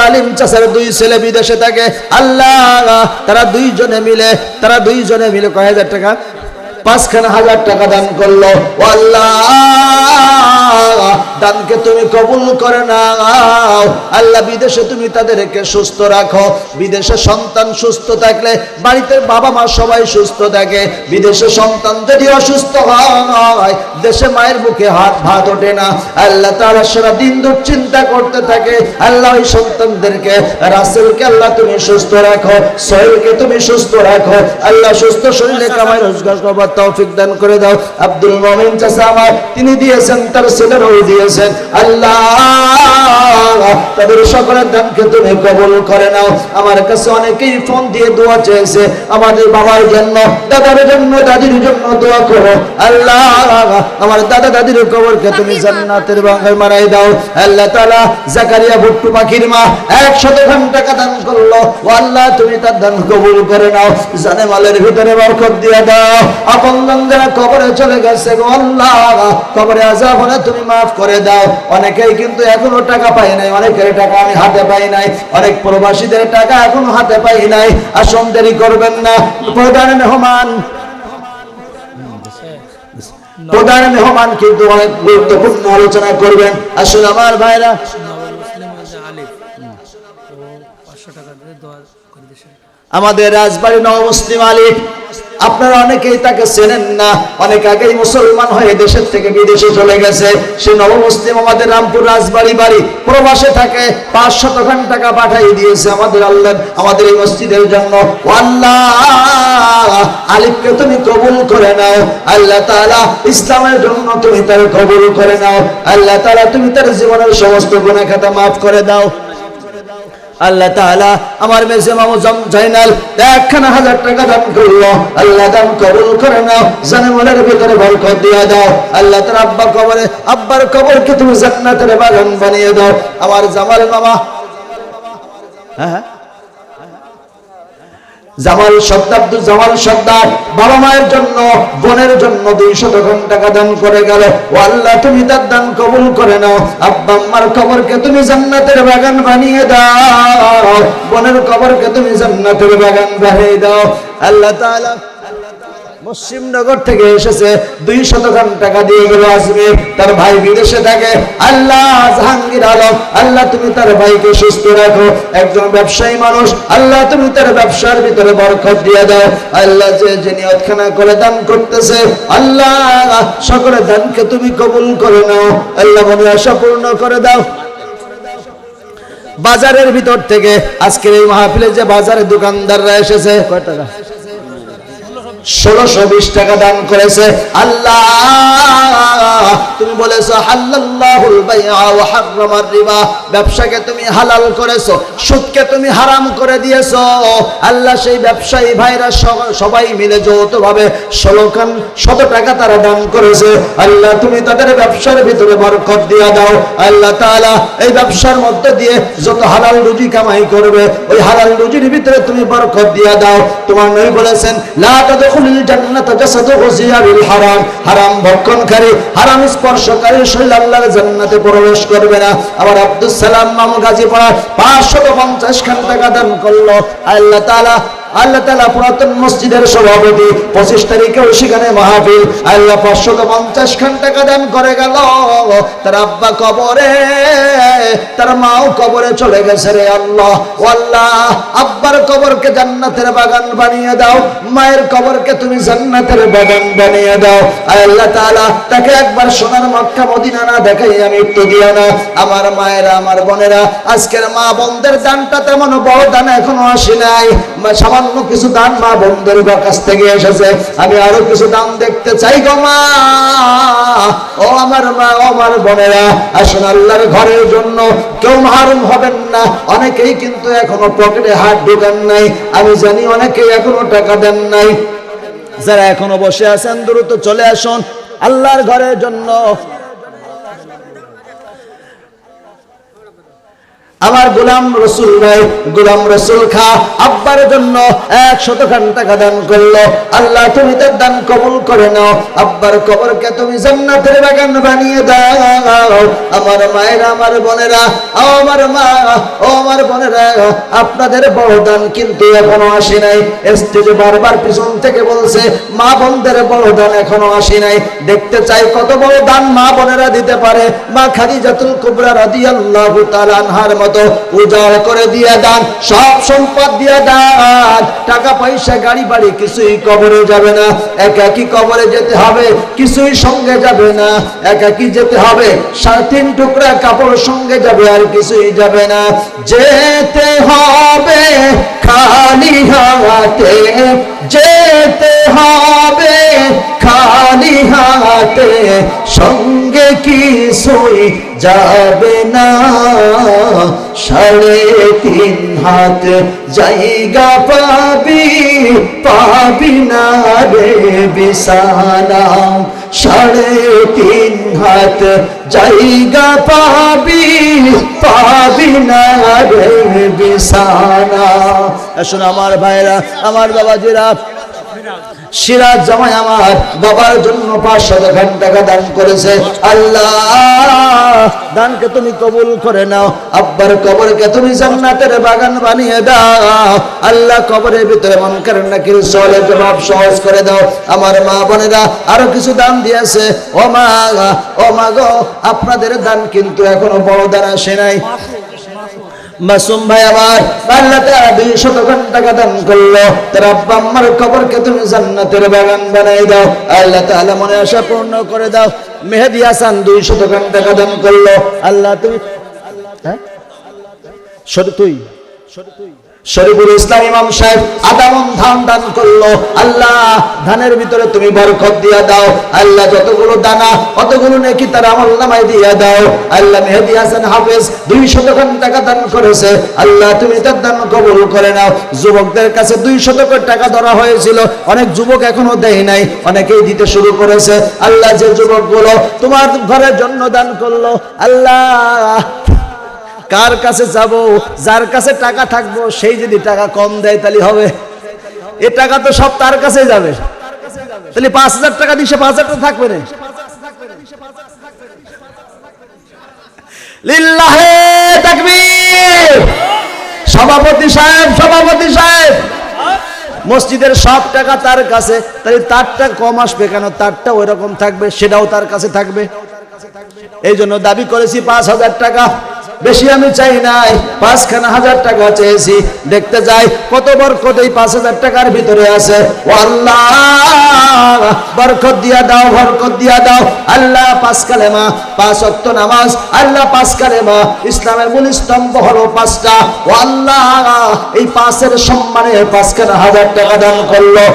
আলিম চাচার 2 ছেলে বিদেশে থাকে, আল্লাহ তারা দুইজনে মিলে কয় হাজার টাকা, 5,000 টাকা দান করলো। ও আল্লাহ, দানকে তুমি কবুল করে নাও। আল্লাহ বিদেশে তুমি তাদেরকে সুস্থ রাখো, বিদেশে সন্তান সুস্থ থাকলে বাড়িতে বাবা মা সবাই সুস্থ থাকে। বিদেশে সন্তান যদি অসুস্থ হয়, দেশে মায়ের মুখে হাত ভাত ওঠে না। আল্লাহ তারা সারা দিন দুশ্চিন্তা করতে থাকে। আল্লাহ ওই সন্তানদেরকে, রাসেলকে আল্লাহ তুমি সুস্থ রাখো, সোহেলকে তুমি সুস্থ রাখো। আল্লাহ সুস্থ শরীরে কামাই রোজগার করবার তৌফিক দান করে দাও। আব্দুল মুমিন চাচা আমার, তিনি দিয়েছেন, তার ছেলেরাও দিয়েছেন। আল্লাহ তাদের সকলের দানকে তুমি কবুল করে নাও। আমার কাছে অনেকেই ফোন দিয়ে দোয়া চেয়েছে, আমাদের বাবার জন্য, দাদার জন্য, দাদির জন্য দোয়া করো। আল্লাহ আমার দাদা দাদির কবরকে তুমি জান্নাতের বাগান বানাই দাও। আল্লাহ তাআলা জাকারিয়া ভুট্টু পাখির মা 100 টাকা দান করলো, ও আল্লাহ তুমি তার দান কবুল করে নাও, জানে মালের ভিতরে বরকত দিয়ে দাও। আপনজন যারা কবরে চলে গেছে, গো আল্লাহ কবরে আযাব হলে তুমি মাফ করে দাও। অনেকেই কিন্তু এখনো টাকা পাই নাই, অনেকের টাকা আমি হাতে পাই নাই, অনেক প্রবাসীদের টাকা এখনো হাতে পাই নাই। আসুন দেরি করবেন না, প্রধান মেহমান কিন্তু অনেক গুরুত্বপূর্ণ আলোচনা করবেন। আসলে আমার ভাইরা, আমাদের রাজবাড়ী নবমুসলিম আলিফ, আপনারা অনেকেই তাকে চেনেন না, অনেক আগেই মুসলমান হয়ে দেশের থেকে বিদেশে চলে গেছে। সে নবমুসলিম আমাদের রামপুর রাজবাড়ি বাড়ি, প্রবাসে থাকে, 500 টাকা পাঠিয়ে দিয়েছে আমাদের আল্লাহ, আমাদের এই মসজিদের জন্য। আল্লাহ আলিফকে তুমি কবুল করে নাও। আল্লাহ তাআলা ইসলামের জন্য তুমি তার কবুল করে নাও। আল্লাহ তাআলা তুমি তার জীবনের সমস্ত গুনাহ খাতা মাফ করে দাও। আল্লাহ তাআলা আমার মেজে মামু জাইনাল 1,000 টাকা দান করলো, আল্লাহ দান কবুল করে নাও, জানামালের ভিতরে বরকত দিয়ে দাও। আল্লাহ তার আব্বার কবরকে তুমি জান্নাতের বাগান বানিয়ে দাও। আমার জামাল মামা, জামাল সর্দার বাবা মায়ের জন্য, বোনের জন্য 200 টাকা দান করে গেল। ও আল্লাহ তুমি তার দান কবুল করে নাও। আব্বা আম্মার কবরকে তুমি জান্নাতের বাগান বানিয়ে দাও, বোনের কবরকে তুমি জান্নাতের বাগান বানিয়ে দাও। আল্লাহ তাআলা মুসলিমনগর থেকে এসেছে, 200 টাকা দিয়ে গেল আজমির, তার ভাই বিদেশে থাকে। আল্লাহ জাহাঙ্গীর আলম, আল্লাহ তুমি তার ভাইকে সুস্থ রাখো, একজন ব্যবসায়ী মানুষ, আল্লাহ তুমি তার ব্যবসার ভিতরে বরকত দিয়ে দাও। আল্লাহ যে নিয়তখানা করে দান করতেছে, আল্লাহ সকলের দানকে তুমি কবুল করে নাও। আল্লাহ মনে আশা পূর্ণ করে দাও। বাজারের ভিতর থেকে আজকের এই মাহফিলে যে বাজারে দোকানদাররা এসেছে, কয় টাকা? 1620 টাকা দান করেছে। আল্লাহ তুমি বলেছো হালাল্লাহুল বাইআ ওয়া হারামার রিবা, ব্যবসাকে তুমি হালাল করেছো, সুদকে তুমি হারাম করে দিয়েছো। আল্লাহ সেই ব্যবসায়ী ভাইরা সবাই মিলে যৌথভাবে 100 টাকা তারা দান করেছে। আল্লাহ তুমি তাদের ব্যবসার ভিতরে বরকত দিয়ে দাও। আল্লাহ তাআলা এই ব্যবসার মধ্যে দিয়ে যত হালাল রুজি কামাই করবে, ওই হালাল রুজির ভিতরে তুমি বরকত দিয়ে দাও। তোমার নবী বলেছেন, লা তাদখুলুল জান্নাতা জাসাদু গজিয়াবিল হারাম, হারাম ভক্ষণকারী, হারাম স্পর্শকারী শরীর আল্লাহর জান্নাতে প্রবেশ করবে না। আবার আব্দুস সালাম মামু গাজীপাড়া 550 টাকা দান করলো। আল্লাহ তাআলা আল্লাহ তাআলা পুরাতন মসজিদের সভাপতি 25 তারিখেও সেখানে মাহফিল, আল্লাহ 550 খান টাকা দান করে গেল। তার আব্বা কবরে, তার মাও কবরে চলে গেছে রে আল্লাহ। ও আল্লাহ, আব্বার কবরকে জান্নাতের বাগান বানিয়ে দাও, মায়ের কবরকে তুমি জান্নাতের বাগান বানিয়ে দাও। আল্লাহ তাআলা তাকে একবার সোনার মক্কা মদিনা না দেখাই আমি মৃত্যু দিও না। আমার মায়েরা, আমার বোনেরা, আজকের মা বোনদের দানটা তেমন বড় দান এখনো আসে নাই, সামান্য কিছু দান মা বোনদের কাছ থেকে এসেছে। আমি আরো কিছু দান দেখতে চাই গো মা। ও আমার মা, ও আমার বোনেরা, আসুন আল্লাহর ঘরের জন্য কেউ মাহরুম হবেন না। অনেকেই কিন্তু এখনো পকেটে হাত ঢোকান নাই, আমি জানি অনেকেই এখনো টাকা দেন নাই। যারা এখনো বসে আছেন দ্রুত চলে আসুন আল্লাহর ঘরের জন্য। আমার গোলাম রসুল ভাই, গোলাম রসুল খা আব্বার জন্য 100 খান টাকা দান করলো। আল্লাহ তুমি তার দান কবুল করে নাও, আব্বার কবরকে তুমি জান্নাতের বাগান বানিয়ে দাও। আমার মায়েরা, আমার বোনেরা, আমার মা, ও আমার বোনেরা, আপনাদের বড় দান কিন্তু এখনো আসে নাই। স্টেজে বারবার পিছন থেকে বলছে মা বোনদের বড় দান এখনো আসে নাই। দেখতে চাই কত বড় দান মা বোনেরা দিতে পারে। মা খাদিজাতুল কুবরা রাদিয়াল্লাহু তাআলা আনহার মতো উজাড় করে দিয়ে দান, সব সম্পদ দিয়ে দান, টাকা পয়সা গাড়ি বাড়ি কিছুই কবরে যাবে না। একাকি কবরে যেতে হবে, কিছুই সঙ্গে যাবে না। একাকি যেতে হবে, 3 টুকরা কাপড় সঙ্গে যাবে, আর কিছুই যাবে না। যেতে হবে খালি হাতে, যেতে হবে খালি হাতে, সঙ্গে কিছুই যাবে না। 3.5 হাত জায়গা পাবি, পাবি না রে বিছানা। 3.5 হাত জায়গা পাবি, পাবি না রে বিছানা। আসুন আমার ভাইরা, আমার বাবাজিরা, সিরাজ জামাই আমার বাবার জন্য 500 খান টাকা দান করেছে। আল্লাহ দানকে তুমি কবুল করে নাও, আব্বার কবরকে তুমি জান্নাতের বাগান বানিয়ে দাও। আল্লাহ কবরের ভিতরে মুনকার নাকির সওয়ালের জবাব সহজ করে দাও। আমার মা বোনেরা আরো কিছু দান দিয়েছে। ও মা, ও মা গো, আপনাদের দান কিন্তু এখনো বড় দান আসে নাই। মাসুম ভাই আমার আল্লাহ তাআলা 200 খান টাকা দান করলো, তার আব্বা আম্মার কবরকে তুমি জান্নাতের বাগান বানাই দাও। আল্লাহ তাআলা মনে আশা পূর্ণ করে দাও। মেহেদি হাসান 200 খান টাকা দান করলো। আল্লাহ তুমি, হ্যাঁ তুই শরীফুল ইসলাম ইমাম সাহেব আদামন ধান দান করলো। আল্লাহ ধানের ভিতরে তুমি বরকত দিয়া দাও। আল্লাহ যতগুলো দানা অতগুলো নেকি তার আমলনামায় দিয়া দাও। আল্লাহ মেহেদি হাসান হাফেজ 200 খান টাকা দান করেছে। আল্লাহ তুমি তার দান কবুল করে নাও। যুবকদের কাছে 200 টাকা ধরা হয়েছিল, অনেক যুবক এখনো দেয় নাই, অনেকেই দিতে শুরু করেছে। আল্লাহ যে যুবকগুলো তোমার ঘরের জন্য দান করলো, আল্লাহ কার কাছে যাব? যার কাছে টাকা থাকবো সেই যদি টাকা কম দেয় তাহলে হবে? এ টাকা তো সব তার কাছে যাবে, তাহলে 5000 টাকা দিছে 5000 টাকা থাকবে না। লিল্লাহে তাকবীর। সভাপতি সাহেব, সভাপতি সাহেব, মসজিদের সব টাকা তার কাছে, তাহলে তারটা কম আসবে কেন? তারটা ওই রকম থাকবে, সেটাও তার কাছে থাকবে। এই জন্য দাবি করেছি 5000 টাকা, বেশি আমি চাই নাই, 5,000 টাকা চেয়েছি। দেখতে যাই কত বরকত এই 5000 টাকার ভিতরে আছে। ও আল্লাহ বরকত দিয়া দাও, বরকত দিয়া দাও। আল্লাহ 5 কালেমা, 5 ওয়াক্ত নামাজ, আল্লাহ 5 কালেমা, ইসলামের মূল স্তম্ভ হলো 5টা। ও আল্লাহ এই 5-এর সম্মানে 5,000 টাকা দান করলো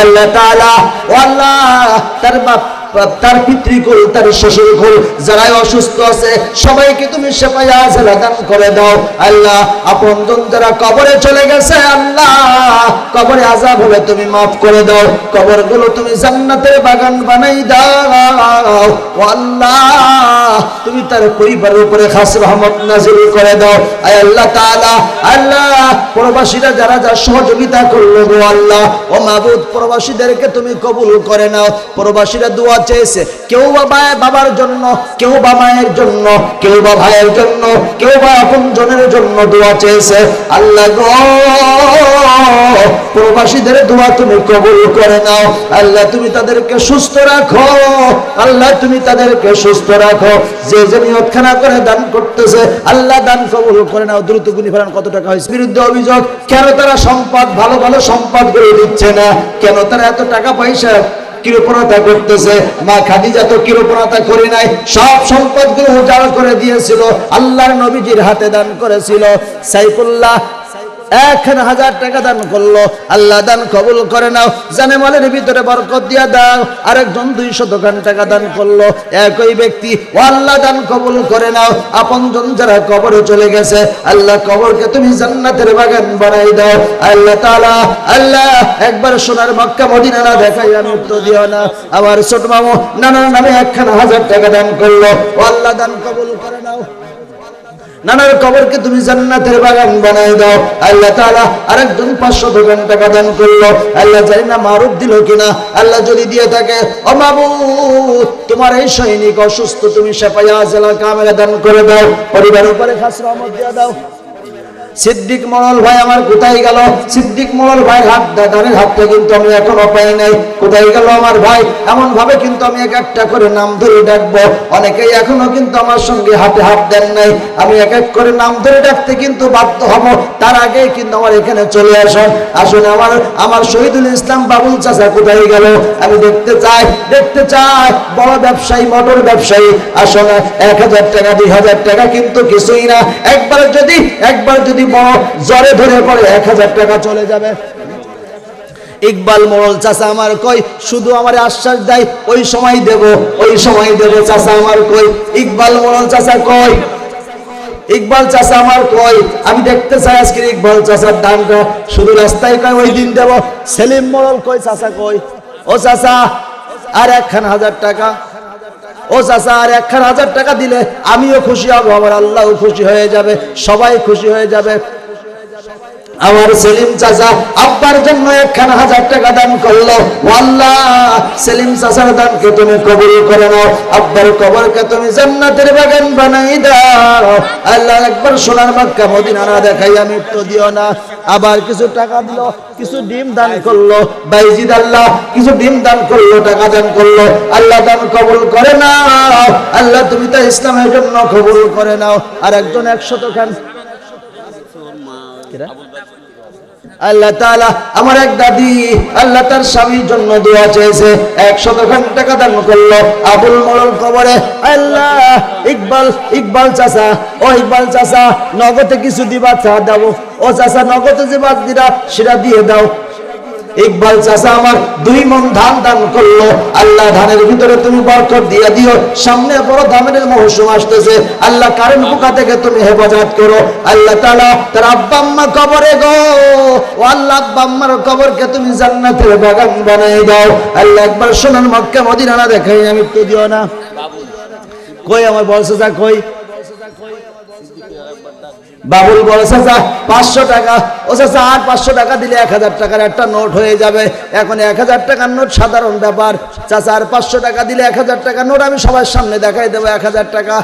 আল্লাহ তাআলা। ও আল্লাহ তার বাপ, তার পিতৃকুল, তার শ্বশুরকুল যারাই অসুস্থ আছে সবাইকে তুমি শেফায়ে আজলা দান করে দাও। আল্লাহ আপনজন যারা কবরে চলে গেছে, আল্লাহ কবরে আযাব হলে তুমি maaf করে দাও, কবরগুলো তুমি জান্নাতের বাগান বানাই দাও। ও আল্লাহ তুমি তার পরিবারের উপরে খাস রহমত নাযিল করে দাও। আয় আল্লাহ তাআলা, আল্লাহ প্রবাসীরা যারা যা সহযোগিতা করলো গো আল্লাহ, ও মাবুদ প্রবাসীদেরকে তুমি কবুল করে নাও। প্রবাসীরা দোয়া চেয়েছে, কেউ বাবার জন্য, কেউ বা মায়ের জন্য, কেউ বা ভাইয়ের জন্য, কেউ বা আপনজনের জন্য দোয়া চেয়েছে। আল্লাহ গো প্রবাসীদের দোয়া তুমি কবুল করে নাও আল্লাহ, তুমি তাদেরকে সুস্থ রাখো আল্লাহ, তুমি তাদেরকে সুস্থ রাখো। যে যে নিয়তখানা করে দান করতেছে আল্লাহ দান কবুল করে নাও। দ্রুত গুনি ফেলান কত টাকা হয়েছে। বিরুদ্ধে অভিযোগ, কেন তারা সম্পদ ভালো ভালো সম্পদ করে দিচ্ছে না, কেন তারা এত টাকা পয়সা কৃপণতা করতেছে। মা খাদিজা তো কৃপণতা করে নাই, সব সম্পদগুলো উজাড় করে দিয়েছিল, আল্লাহর নবীজির হাতে দান করেছিল। সাইফুল্লাহ 1000 টাকা দান করলো, আল্লাহ দান কবুল করে নাও, জানে মালের ভিতরে বরকত দিয়া দাও। আরেকজন 200 টাকা দান করলো, একই ব্যক্তি, ও আল্লাহ দান কবুল করে নাও। আপনজন যারা কবরে চলে গেছে আল্লাহ কবরকে তুমি জান্নাতের বাগান বানাই দাও আল্লাহ তাআলা। আল্লাহ একবার সোনার মক্কা মদিনা না দেখাই আমি তো দিও না। আমার ছোট মামু নানার নামে 1000 টাকা দান করলো, ও আল্লাহ দান কবুল করে নাও। নানার কবরকে তুমি জান্নাতের বাগান বানাই দাও আল্লাহ তাআলা। আরেকজন 500 টাকা দান করলো, আল্লাহ জানি না মারুফ দিল কিনা, আল্লাহ যদি দিয়ে থাকে, ও মাবুদ তোমার এই সৈনিক অসুস্থ, তুমি শেফায়ে আজলা কামেলা দান করে দাও, পরিবারের উপরে খাস রহমত দিয়ে দাও। সিদ্দিক মরল ভাই আমার কোথায় গেল? সিদ্দিক মরল ভাই হাত দানের হাতটা কিন্তু আমি এখনো পাই নাই, কোথায় গেল আমার ভাই? এমন ভাবে কিন্তু আমি এক একটা করে নাম ধরে ডাকবো, অনেকেই এখনো কিন্তু আমার সঙ্গে হাতে হাত দেন নাই। আমি এক এক করে নাম ধরে ডাকতে কিন্তু বাধ্য হব, তার আগে কিন্তু আমার এখানে চলে আসুন। আসুন আমার শহীদুল ইসলাম বাবুল চাচা কোথায় গেল? আমি দেখতে চাই বড় ব্যবসায়ী, মোটর ব্যবসায়ী। আসুন 1000 টাকা 2000 টাকা কিন্তু কিছুই না, একবার যদি বড় জ্বরে ধরে পড়ে 1000 টাকা চলে যাবে। ইকবাল মোড়ল চাচা আমার কই, শুধু আমার আশ্বাস দেয় ওই সময় দেব চাচা আমার কই? ইকবাল মোড়ল চাচা কই? ইকবাল চাচা আমার কই? আমি দেখতে চাই আজকে ইকবাল চাচার দানটা, শুধু রাস্তায় কয় ওই দিন দেব। সেলিম মোড়ল কই? চাচা কই? ও চাচা আর 1000 টাকা, ও চাচা আর 1000 টাকা দিলে আমিও খুশি হব, আমার আল্লাহও খুশি হয়ে যাবে, সবাই খুশি হয়ে যাবে। আমার সেলিম চাচা আব্বার জন্য 1000 টাকা দান করলো, আল্লাহ সেলিম চাচার দানকে তুমি কবুল করে নাও, আব্বার কবরকে তুমি জান্নাতের বাগান বানাই দাও আল্লাহ। একবার সোনার মক্কা মদিনা না দেখাই আমি তো দিও না। আবার কিছু টাকা দিল, কিছু ডিম দান করলো, বাইজিদ আল্লাহ কিছু ডিম দান করলো, টাকা দান করলো, আল্লাহ দান কবুল করে নাও আল্লাহ, তুমি তো ইসলামের জন্য কবুল করে নাও। আর একজন 100 খান আল্লাহ তাআলা, আমার এক দাদি আল্লাহ তার স্বামীর জন্য দোয়া চেয়েছে, 100 টাকা দান করলো আবুল মোড়ল কবরে। আল্লাহ ইকবাল চাচা, ও ইকবাল চাচা নগদে কিছু দিবা, চা দাও। ও চাচা নগদে যে বাদ দিরা সেটা দিয়ে দাও। ইকবাল চাচা আমার 2 মণ ধান দান করলো, আল্লাহ ধানের ভিতরে তুমি বরকত দিয়ে দিও। সামনে বড় ধানের মৌসুম আসতেছে, আল্লাহ কারেন্ট পোকা থেকে তুমি হেফাজত করো আল্লাহ তাআলা। তার আব্বা আম্মা কবরে গো, ও আল্লাহ আব্বা আম্মার কবরকে তুমি জান্নাতের বাগান বানাই দাও আল্লাহ। একবার সোনার মক্কা মদিনা না দেখাই আমি তো দিও না। কই আমার বল চাচা কই? বাবুল বলে চাচা 500 টাকা। ও চাচা আর 500 টাকা দিলে 1000 টাকার একটা নোট হয়ে যাবে। এখন 1000 টাকার নোট সাধারণ ব্যাপার, চাচা আর 500 টাকা দিলে 1000 টাকার নোট আমি সবার সামনে দেখাই দেবো 1000 টাকা।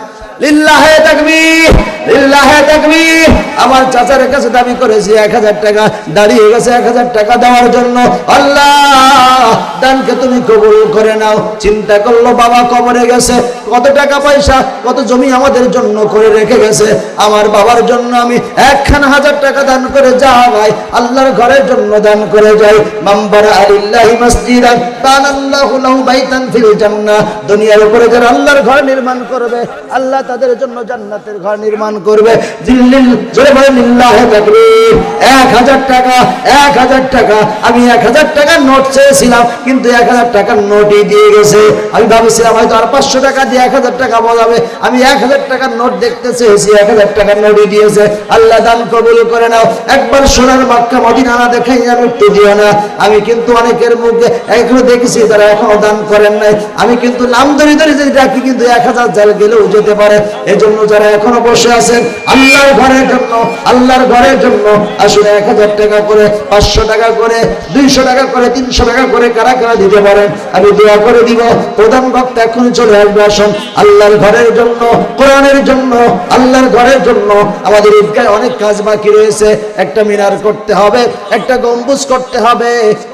লিল্লাহে তাকবীর, লিল্লাহে তাকবীর। আমার চাচার কাছে দাবি করেছি 1000 টাকা, দাঁড়িয়ে গেছে 1000 টাকা দেওয়ার জন্য। আল্লাহ দানকে তুমি কবুল করে নাও। চিন্তা করলো বাবা কবরে গেছে, কত টাকা পয়সা কত জমি আমাদের জন্য করে রেখে গেছে, আমার বাবার জন্য আমি 1000 টাকা দান করে যাই, আল্লাহর ঘরের জন্য দান করে যাই। মাম্বারা আলিল্লাহি মসজিদান বানাল্লাহু লাহু বাইতান ফিল জান্নাহ। দুনিয়ার উপরে যারা আল্লাহর ঘর নির্মাণ করবে আল্লাহ তাদের জন্য জান্নাতের ঘর নির্মাণ করবে। জিল্লিল জোরে বলেন লিল্লাহি তাকবীর। 1000 টাকা, 1000 টাকা। আমি 1000 টাকার নোট চেয়েছিলাম কিন্তু 1000 টাকার নোটই দিয়ে গেছে। আমি ভাবছিলাম হয়তো আর 500 টাকা দিয়ে 1000 টাকা বলাবে, আমি 1000 টাকার নোট দেখতে চেয়েছি, 1000 টাকার নোটই দিয়েছে। আল্লাহ দান কবুল করে নাও। একবার সোনার মক্কা মদিনা না দেখাই আমি একটু দিও না। আমি কিন্তু অনেকের মুখে এখনো দেখেছি তারা এখনো দান করেন নাই, আমি কিন্তু নাম ধরে যদি ডাকি কিন্তু 1000 জাল গেলেও যেতে পারে। এজন্য যারা এখনো বসে আছেন আল্লাহর ঘরের জন্য আল্লাহর ঘরের জন্য আসলে 1000 টাকা করে, 500 টাকা করে, 200 টাকা করে, 300 টাকা করে কারা কারা দিতে পারেন আমি দোয়া করে দিব। প্রধান বক্তা এখনই চলে আসবে। আসুন আল্লাহর ঘরের জন্য, কোরআনের জন্য, আল্লাহর ঘরের জন্য। আমাদের ঈদগাহে অনেক কাজ বাকি রয়েছে। একটা মিনার করতে হবে, একটা গম্বুজ করতে হবে,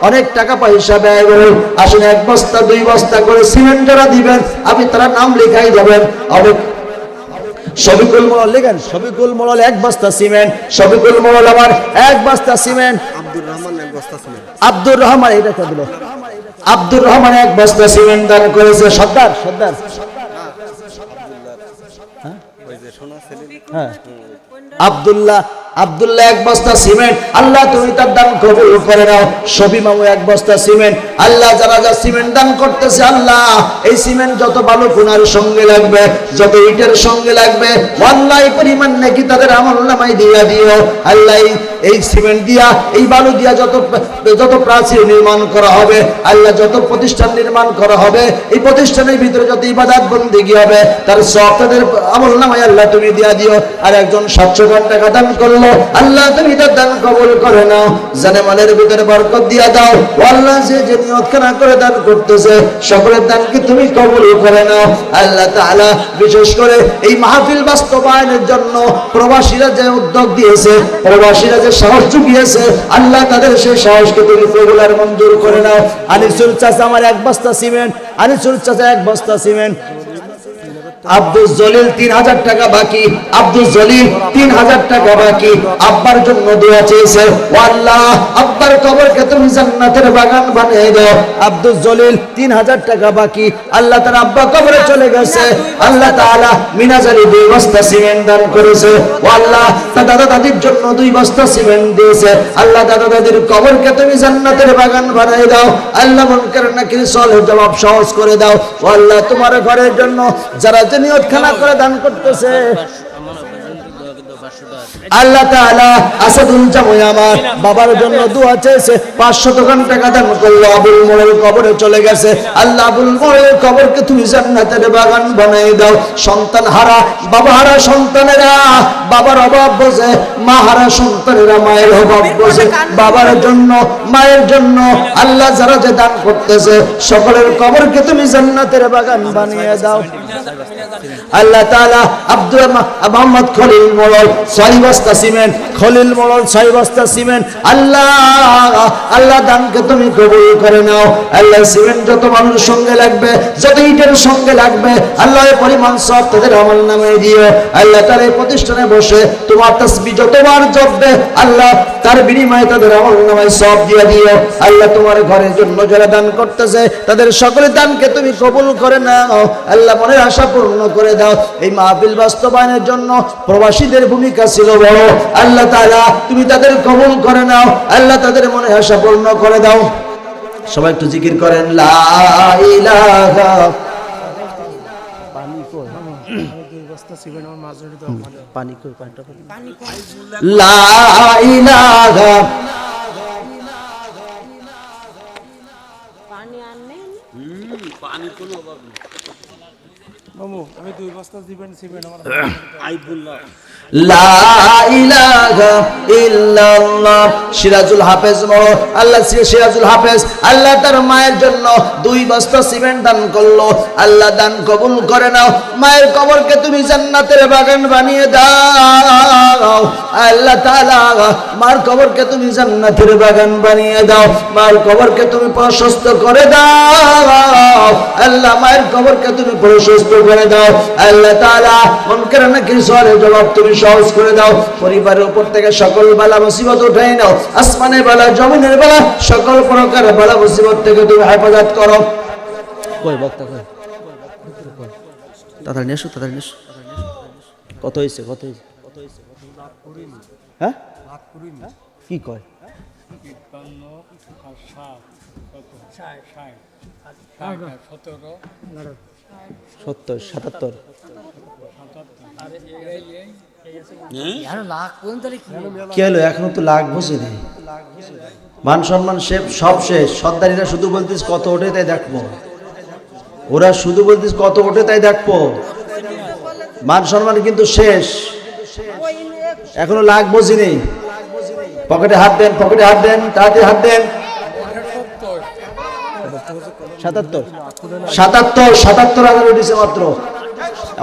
অনেক টাকা পয়সা ব্যয় করে। আসলে 1 বস্তা 2 বস্তা করে সিমেন্ট যারা দিবেন আপনি তারা নাম লেখাই দেবেন। শফিকুল মোড়ল লেখেন, শফিকুল মোড়ল 1 বস্তা সিমেন্ট, শফিকুল মোড়ল আমার 1 বস্তা সিমেন্ট, আব্দুর রহমান 1 বস্তা সিমেন্ট, আব্দুর রহমান এটা কে দিল, আব্দুর রহমান 1 বস্তা সিমেন্ট দান করেছে। সর্দার সর্দার ওই যে সোনা ছেলে, হ্যাঁ আব্দুল্লাহ 1 বস্তা সিমেন্ট। আল্লাহ তুমি তার দান কবুল করে নাও। শফি মামু 1 বস্তা সিমেন্ট। আল্লাহ যারা যা সিমেন্ট দান করতেছে আল্লাহ এই সিমেন্ট যত বালু কোনার সঙ্গে লাগবে, যত ইটের সঙ্গে লাগবে, আল্লাহ এই পরিমাণ নাকি তাদের আমলনামায় দিয়া দিও। আল্লাহ এই সিমেন্ট দিয়া, এই বালু দিয়া যত প্রাচীর নির্মাণ করা হবে, আল্লাহ যত প্রতিষ্ঠান নির্মাণ করা হবে, এই প্রতিষ্ঠানের ভিতরে যত ইবাদত বন্দেগী হবে তার সব তাদের আমলনামায় আল্লাহ তুমি দিয়া দিও। আর একজন 700 টাকা দান করলো, আল্লাহ তুমি তার দান কবুল করে নাও। জানে মালের ভিতরে বরকত দিয়া দাও। আল্লাহ যে নিয়ত খানা করে দান করতেছে সকলের দানকে তুমি কবুল করে নাও। আল্লাহ তাআলা বিশেষ করে এই মাহফিল বাস্তবায়নের জন্য প্রবাসীরা যে উদ্যোগ দিয়েছে, প্রবাসীরা যে সাহস জুগিয়েছে, আল্লাহ তাদের সেই সাহসকে তুমি কবুল আর মঞ্জুর করে নাও। আনিসুল চাচা আমার 1 বস্তা সিমেন্ট, আনিসুল চাচা 1 বস্তা সিমেন্ট। আব্দুল জলিল 3000 টাকা বাকি, আব্দুল জলিল 3000 টাকা বাকি। আব্বার জন্য দোয়া চেয়েছে, ও আল্লাহ আব্বার কবরকে তুমি জান্নাতের বাগান বানিয়ে দাও। আব্দুল জলিল 3000 টাকা বাকি। আল্লাহ তার আব্বা কবরে চলে গেছে, আল্লাহ তাআলা মিনাজারি 2 বস্তা সিমেন্ট দান করেছে। ও আল্লাহ তার দাদা দাদির জন্য 2 বস্তা সিমেন্ট দিয়েছে। আল্লাহ দাদা দাদির কবরকে তুমি জান্নাতের বাগান বানিয়ে দাও। আল্লাহ মুনকার নাকির সওয়ালের জবাব সহজ করে দাও। ও আল্লাহ তোমার ঘরের জন্য যারা নিয়ত খানা করে দান করতেছে আল্লাহ তাআলা আসাদুল জামাই আমার বাবার জন্য দোয়া চেয়েছে, 500 টাকা দান করলো। আবুল মোড়ল কবরে চলে গেছে, আল্লাহ আবুল মোড়লের কবরকে তুমি জান্নাতের বাগান বানিয়ে দাও। সন্তান হারা, বাবা হারা সন্তানেরা বাবার অভাব বোঝে, মা হারা সন্তানেরা মায়ের অভাব বোঝে। বাবার জন্য, মায়ের জন্য আল্লাহ যারা যে দান করতেছে সকলের কবরকে তুমি জান্নাতের বাগান বানিয়ে দাও। আল্লাহ তাআলা আব্দুল মোহাম্মদ খলিল মোড়ল 6 বস্তা সিমেন্ট, খলিল মোড়ল 6 বস্তা সিমেন্ট। আল্লাহ দানকে তুমি কবুল করে নাও। আল্লাহ সিমেন্ট যত মানুষের সঙ্গে লাগবে, যত ইটের সঙ্গে লাগবে, আল্লাহ এই পরিমাণ সব তাদের আমলনামায় দিও। আল্লাহ তার এই প্রতিষ্ঠানে বসে তোমার তাসবিহ যতবার জপবে আল্লাহ তার বিনিময়ে তাদের আমলনামায় সব দিয়ে দিও। আল্লাহ তোমার ঘরের জন্য যারা দান করতেছে তাদের সকলের দানকে তুমি কবুল করে নাও। আল্লাহ মনের আশা পূর্ণ করে দাও। এই মাহফিল বাস্তবায়নের জন্য প্রবাসীদের ভূমিকা ছিল বড়। আল্লাহ তাআলা তুমি তাদের কবুল করে নাও। আল্লাহ তাদের মনে আশা পূর্ণ করে দাও। সবাই একটু জিকির করেন, লা ইলাহা। পানি কই, পানিটা লা ইলাহা পানি কোনো অভাব নেই। আমি 2 বস্তা দিবেন সিমেন্ট আমার আইবুল্লাহ লা ইলাহা ইল্লাল্লাহ। সিরাজুল হাফেজ মোড়ল, আল্লাহ সিরাজুল হাফেজ আল্লাহ তার মায়ের জন্য 2 বস্তা সিমেন্ট দান করলো। আল্লাহ দান কবুল করে নাও। মায়ের কবরকে তুমি জান্নাতের বাগান বানিয়ে দাও। আল্লাহ তাআলা মার কবরকে তুমি জান্নাতের বাগান বানিয়ে দাও। মার কবরকে তুমি প্রশস্ত করে দাও। আল্লাহ মায়ের কবরকে তুমি প্রশস্ত করে দাও। আল্লাহ তাআলা মুনকার নাকির সওয়ালের জবাব তুমি সহজ করে দাও। পরিবারের উপর থেকে সকল বালা মুসিবত উঠাই নাও। আসমানের বালা, জমিনের বালা, সকল প্রকার বালা মুসিবত থেকে তুমি হেফাজত করো। কই বক্তা কই? তাড়াতাড়ি নেছো, তাড়াতাড়ি নেছো। কত হইছে, কত হইছে? হ্যাঁ কি কয়? 70 77 কি হলো? এখনো তো লাখ বসেনি। মান সম্মান সব শেষ। সর্দারিরা শুধু বলতিস কত ওঠে তাই দেখবো, ওরা শুধু বলতিস কত ওঠে তাই দেখবো। মান সম্মান কিন্তু শেষ। এখনো লাখ বুঝিনি। পকেটে হাত দেন, পকেটে হাত দেন, তাড়াতাড়ি হাত দেন। 77,000 উঠেছে মাত্র।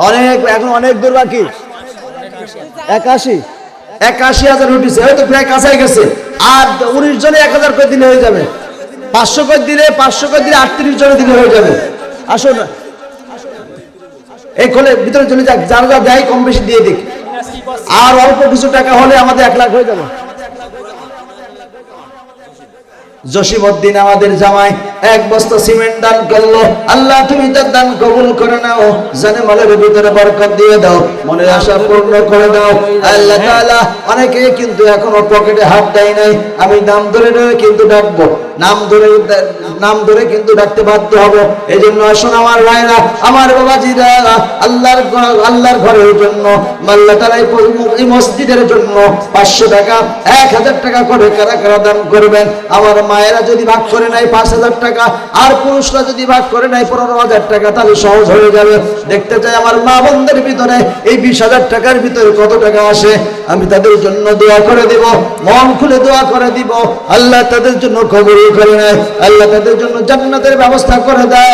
অনেক, এখন অনেক দূর বাকি। 81,000 উঠেছে, হয়তো প্রায় কাছাই গেছে। আর 19 জনে 1000 করে দিলে হয়ে যাবে। 500 করে দিলে 38 জনে দিলে হয়ে যাবে। আসুন এই খোলে ভিতরে চলে যাক, যারা যা দেয় কম বেশি দিয়ে দিক। আর অল্প কিছু টাকা হলে আমাদের 1 লাখ হয়ে যাবে। জসিমউদ্দিন আমাদের জামাই 1 বস্তা সিমেন্ট দান করলো। আল্লাহ তুমি তার দান কবুল করে নাও, জানে মালের ভিতরে বরকত দিয়ে দাও, মনের আশা পূর্ণ করে দাও আল্লাহ তাআলা। অনেকে কিন্তু এখনো পকেটে হাত দেয় নাই। আমি নাম ধরে কিন্তু ডাকবো, নাম ধরে কিন্তু ডাকতে বাধ্য হব। এই জন্য আসুন আমার ভাইরা, আমার বাবাজিরা, আল্লাহর ঘরের জন্য, আল্লাহ তাআলা এই মসজিদের জন্য 500 টাকা 1000 টাকা করে কারা কারা দান করবেন। আমার মায়েরা যদি ভাগ করে নেয় 5000 টাকা, আর পুরুষরা যদি ভাগ করে নেয় 15000 টাকা, তাহলে সহজ হয়ে যাবে। দেখতে চাই আমার মা বোনদের ভিতরে এই 20000 টাকার ভিতরে কত টাকা আসে। আমি তাদের জন্য দোয়া করে দিব, মন খুলে দোয়া করে দিব। আল্লাহ তাদের জন্য কবুল করে নেয়, আল্লাহ তাদের জন্য জান্নাতের ব্যবস্থা করে দেয়,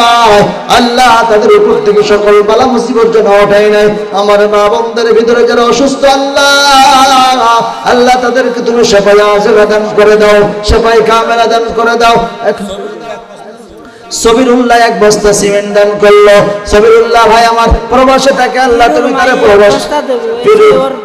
আল্লাহ তাদের উপর থেকে সকল বালা মুসিবত যেন ওঠায় নেয়। আমার মা বোনদের ভিতরে যারা অসুস্থ, আল্লাহ তাদেরকে তুমি সেফায়ে আজিলা দান করে দাও, সেফায়ে কামেলা দান করে দাও। সবিরুল্লাহ 1 বস্তা সিমেন্ট দান করলো। সবিরুল্লাহ ভাই আমার প্রবাসে থাকে, আল্লাহ তুমি তার প্রবাস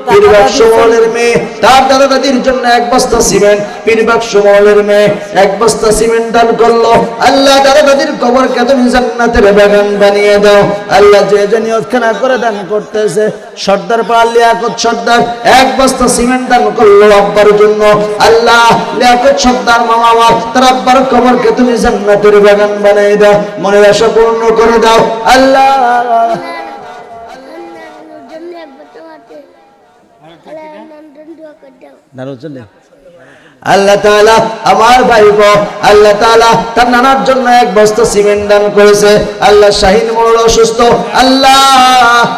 পীরবাগ সুমলের মেয়ে, তার দাদা দাদির জন্য 1 বস্তা সিমেন্ট, পীরবাগ সুমলের মেয়ে 1 বস্তা সিমেন্ট দান করলো। আল্লাহ দাদা দাদির কবরকে তুমি জান্নাতের বাগান বানিয়ে দাও। আল্লাহ যে নিয়তখানা করে দান করতেছে, সর্দার পাল লিয়াকত সর্দার 1 বস্তা সিমেন্ট দান করলো আব্বার জন্য। আল্লাহ লিয়াকত সর্দার মামা আমার, তার আব্বার কবরকে তুমি জান্নাতের বাগান বানিয়ে দাও, মনের আশা পূর্ণ করে দাও আল্লাহ। আল্লাহ তাআলা আমার ভাইপো, আল্লাহ তাআলা তার নানার জন্য 1 বস্তা সিমেন্ট দান করেছে। আল্লাহ শাহিন মোড় অসুস্থ, আল্লাহ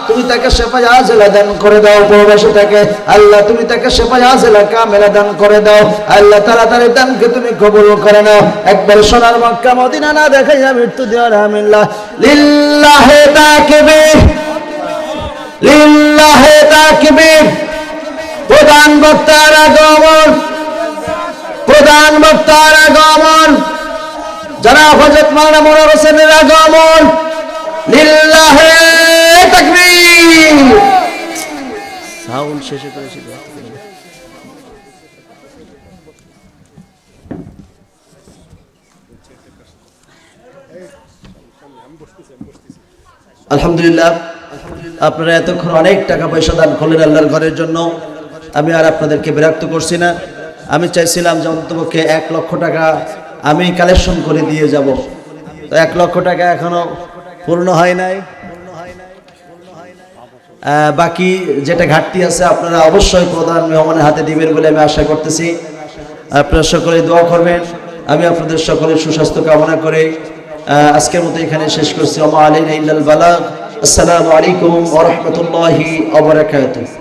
তুমি তাকে সেফায়ে আজিলা দান করে দাও। প্রবাসে থাকে, আল্লাহ তুমি তাকে সেফায়ে আজিলা কামেলা দান করে দাও। আল্লাহ তাআলা তার দানকে তুমি কবুল করে নাও। একবার সোনার মক্কা মদিনা না দেখাইয়া মৃত্যু দিও না। আমিল্লাহ লিল্লাহি তাকবীর, লিল্লাহি তাকবীর। প্রধান বক্তার আগমন, প্রধান বক্তার আগমন, জনাব হযরত মাওলানা মনোয়ার হোসেনের আগমন। লিল্লাহি তাকবীর। সাউন্ড শেষে করেছি। আলহামদুলিল্লাহ, আপনারা এতক্ষণ অনেক টাকা পয়সা দান করলেন আল্লাহর ঘরের জন্য। আমি আর আপনাদেরকে বিরক্ত করছি না। আমি চাইছিলাম যে অন্তপক্ষে 1 লক্ষ টাকা আমি কালেকশন করে দিয়ে যাব। তো 1 লক্ষ টাকা এখনো পূর্ণ হয় নাই। বাকি যেটা ঘাটতি আছে আপনারা অবশ্যই প্রধান মেহমানের হাতে দিবেন বলে আমি আশা করতেছি। আপনারা সকলে দোয়া করবেন। আমি আপনাদের সকলের সুস্বাস্থ্য কামনা করে আজকের মতো এখানে শেষ করছি। ওয়া মা আলাইনা ইল্লাল বালাগ। আসসালামু আলাইকুম ওয়া রাহমাতুল্লাহি ওয়া বারাকাতুহু।